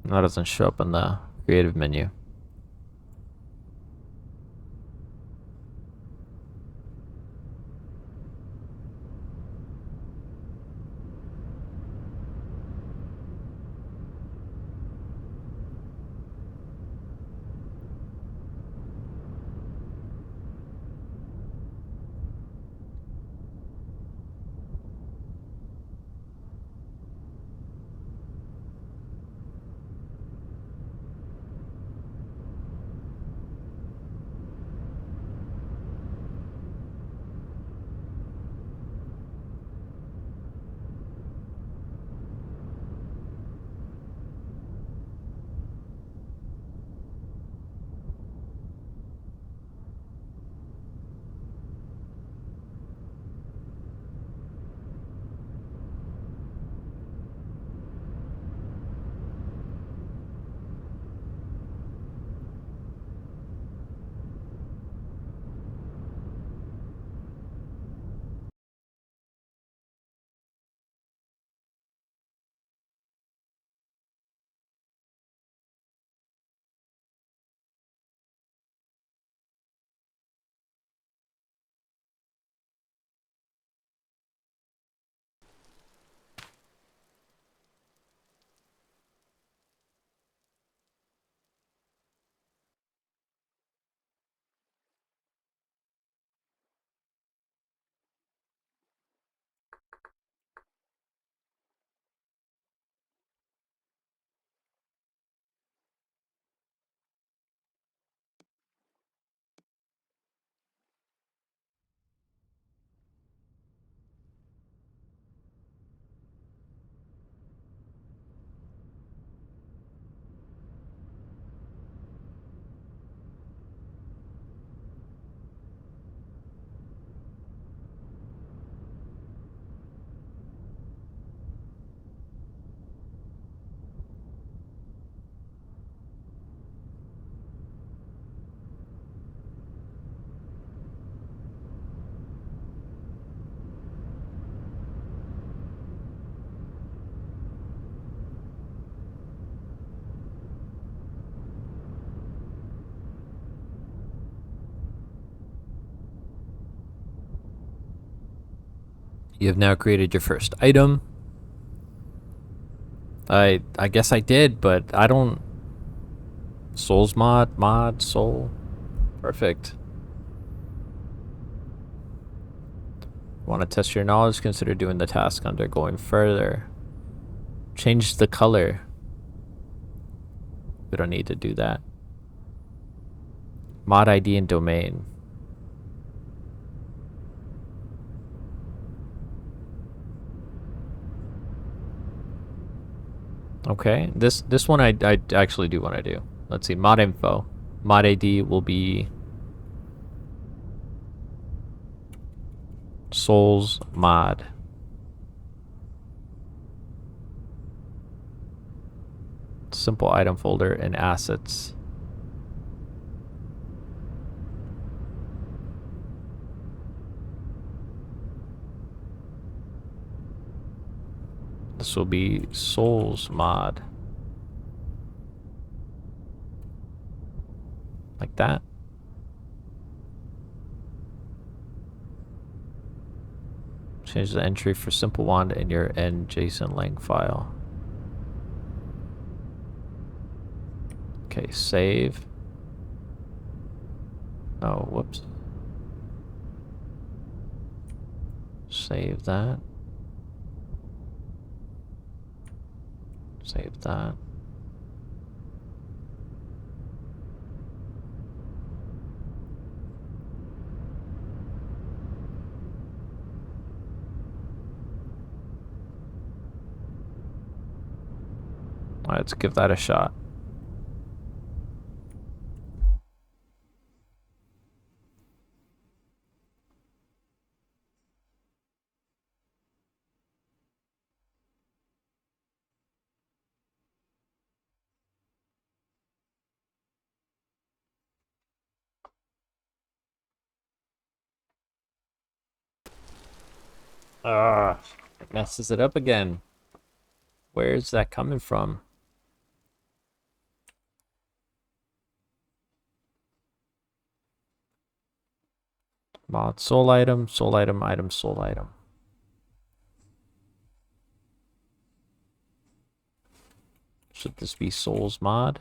That doesn't show up in the creative menu. You have now created your first item. I guess I did, but I don't... Souls mod, soul. Perfect. Want to test your knowledge? Consider doing the task under going further. Change the color. We don't need to do that. Mod ID and domain. Okay, this one I actually do want to do. Let's see, mod info. Mod ID will be souls mod. Simple item folder and assets. This will be souls mod. Like that. Change the entry for simple wand in your JSON-lang file. Okay, save. Oh, whoops. Save that. Save that. Let's give that a shot. Ah, it messes it up again. Where's that coming from? Mod soul item, item, soul item. Should this be souls mod?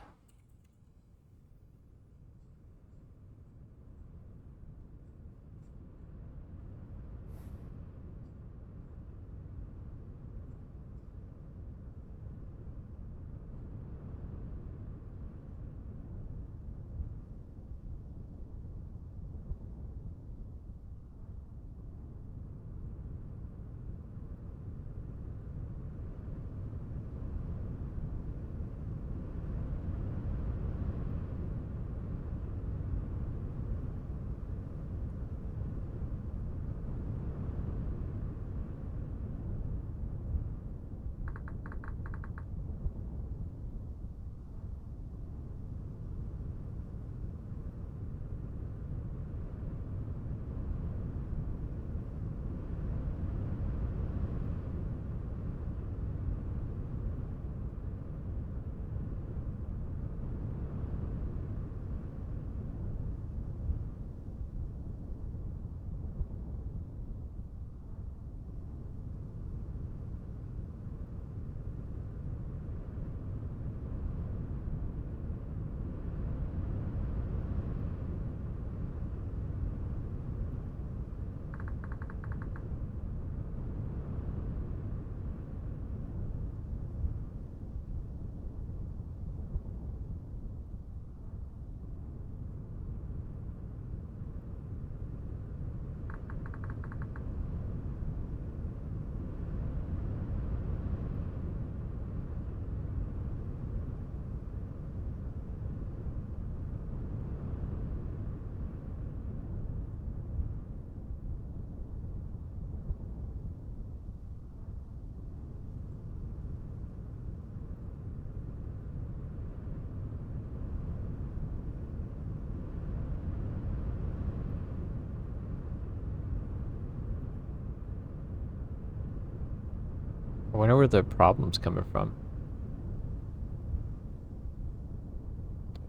I wonder where the problem's coming from.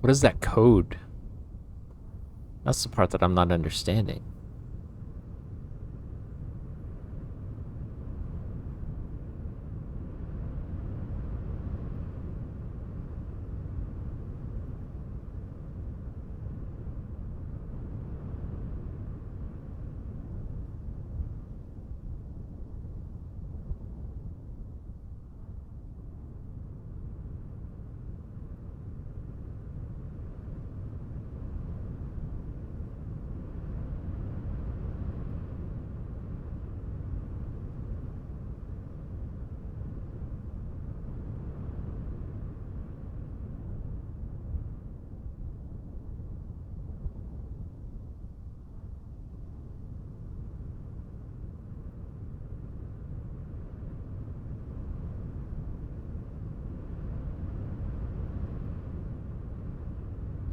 What is that code? That's the part that I'm not understanding.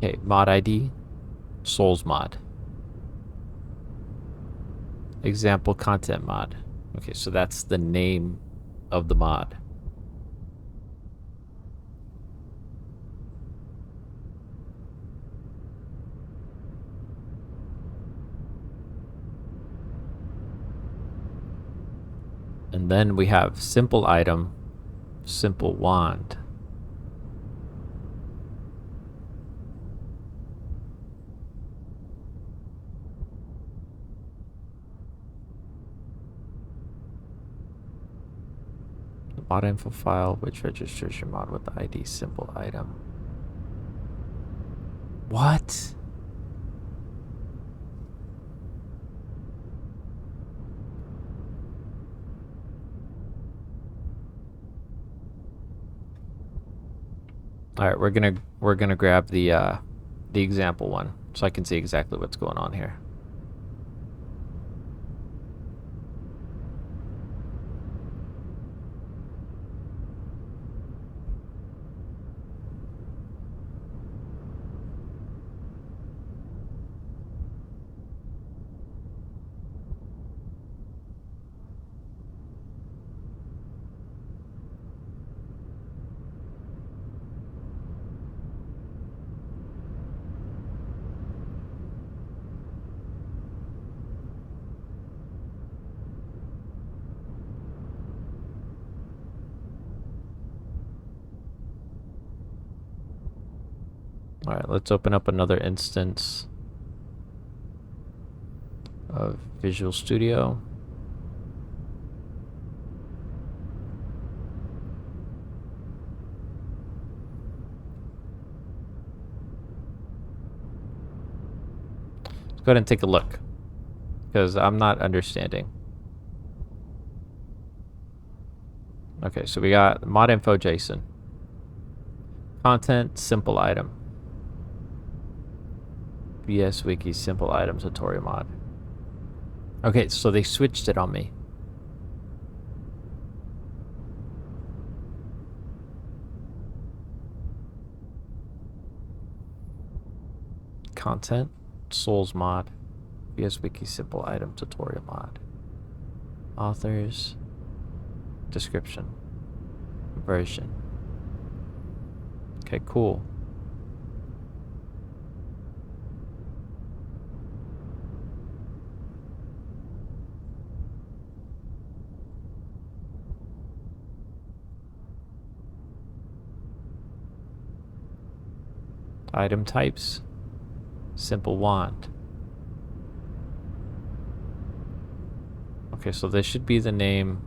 Okay, mod ID, souls mod. Example content mod. Okay, so that's the name of the mod. And then we have simple item, simple wand. The mod info file, which registers your mod with the ID simple item. What? All right, we're gonna grab the example one so I can see exactly what's going on here. All right, let's open up another instance of Visual Studio. Let's go ahead and take a look, because I'm not understanding. Okay, so we got mod info JSON. Content, simple item. VS Wiki, simple item, tutorial mod. Okay, so they switched it on me. Content, Souls mod. VS Wiki, simple item, tutorial mod. Authors, description, version. Okay, cool. Item types, simple wand. Okay, so this should be the name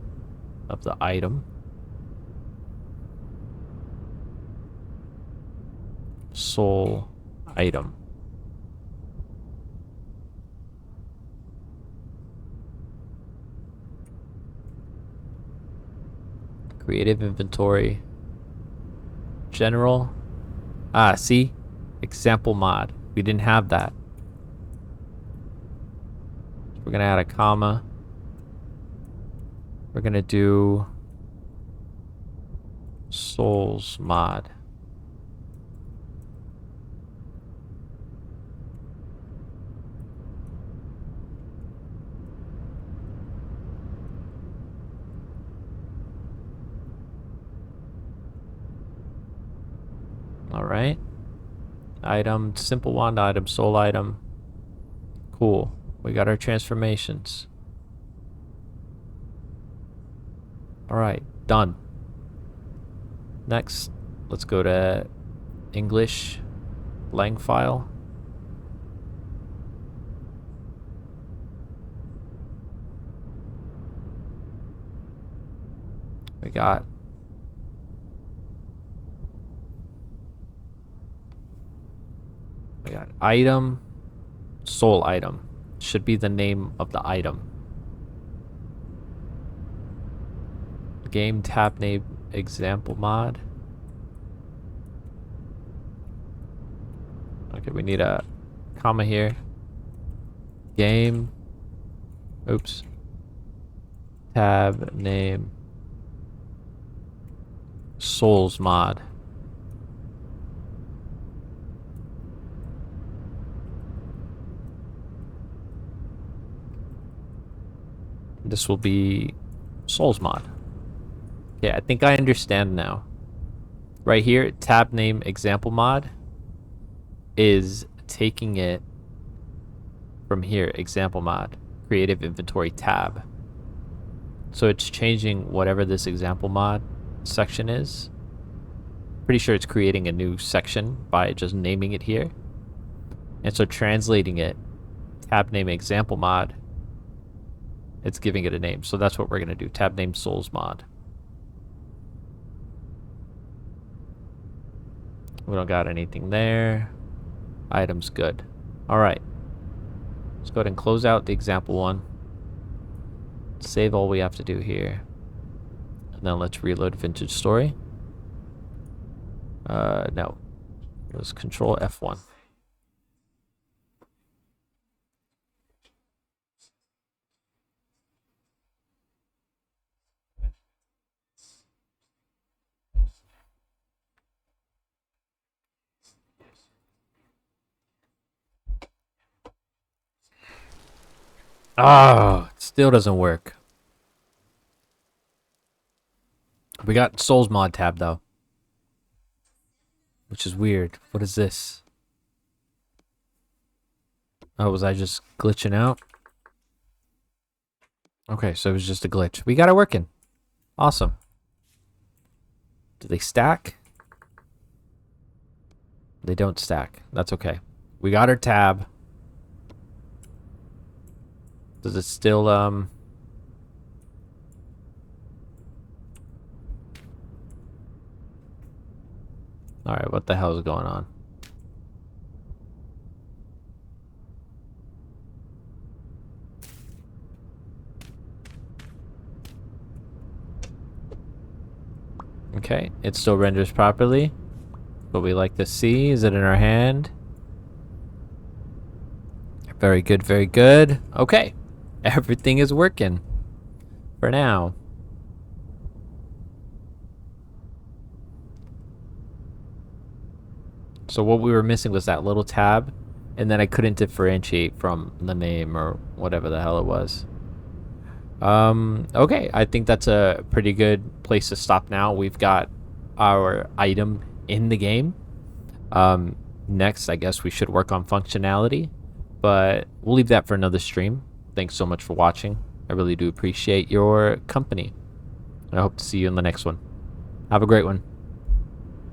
of the item. Soul item. Creative inventory. General. Ah, see? Example mod. We didn't have that. We're gonna add a comma. We're gonna do Souls mod. All right. Item, simple wand item, soul item. Cool. We got our transformations. All right, done. Next, let's go to English lang file. We got item, soul item. Should be the name of the item. Game tab name example mod. Okay, we need a comma here. Game. Oops. Tab name Souls mod. This will be Souls mod. Yeah, I think I understand now. Right here, tab name example mod is taking it from here, example mod, creative inventory tab. So it's changing whatever this example mod section is. Pretty sure it's creating a new section by just naming it here. And so translating it, tab name example mod, it's giving it a name. So that's what we're going to do, tab name Souls mod. We don't got anything there. Items good. All right. Let's go ahead and close out the example one. Save all we have to do here. And then let's reload Vintage Story. No. Let's Control F1. Oh, it still doesn't work. We got Souls mod tab though, which is weird. What is this? Oh, was I just glitching out? Okay, so it was just a glitch. We got it working. Awesome. Do they stack? They don't stack. That's okay. We got our tab. Does it still, Alright, what the hell is going on? Okay, it still renders properly. What we like to see, is it in our hand? Very good, very good. Okay, everything is working for now. So what we were missing was that little tab, and then I couldn't differentiate from the name or whatever the hell it was. Okay, I think that's a pretty good place to stop now. We've got our item in the game. Next, I guess we should work on functionality, but we'll leave that for another stream. Thanks so much for watching. I really do appreciate your company. I hope to see you in the next one. Have a great one.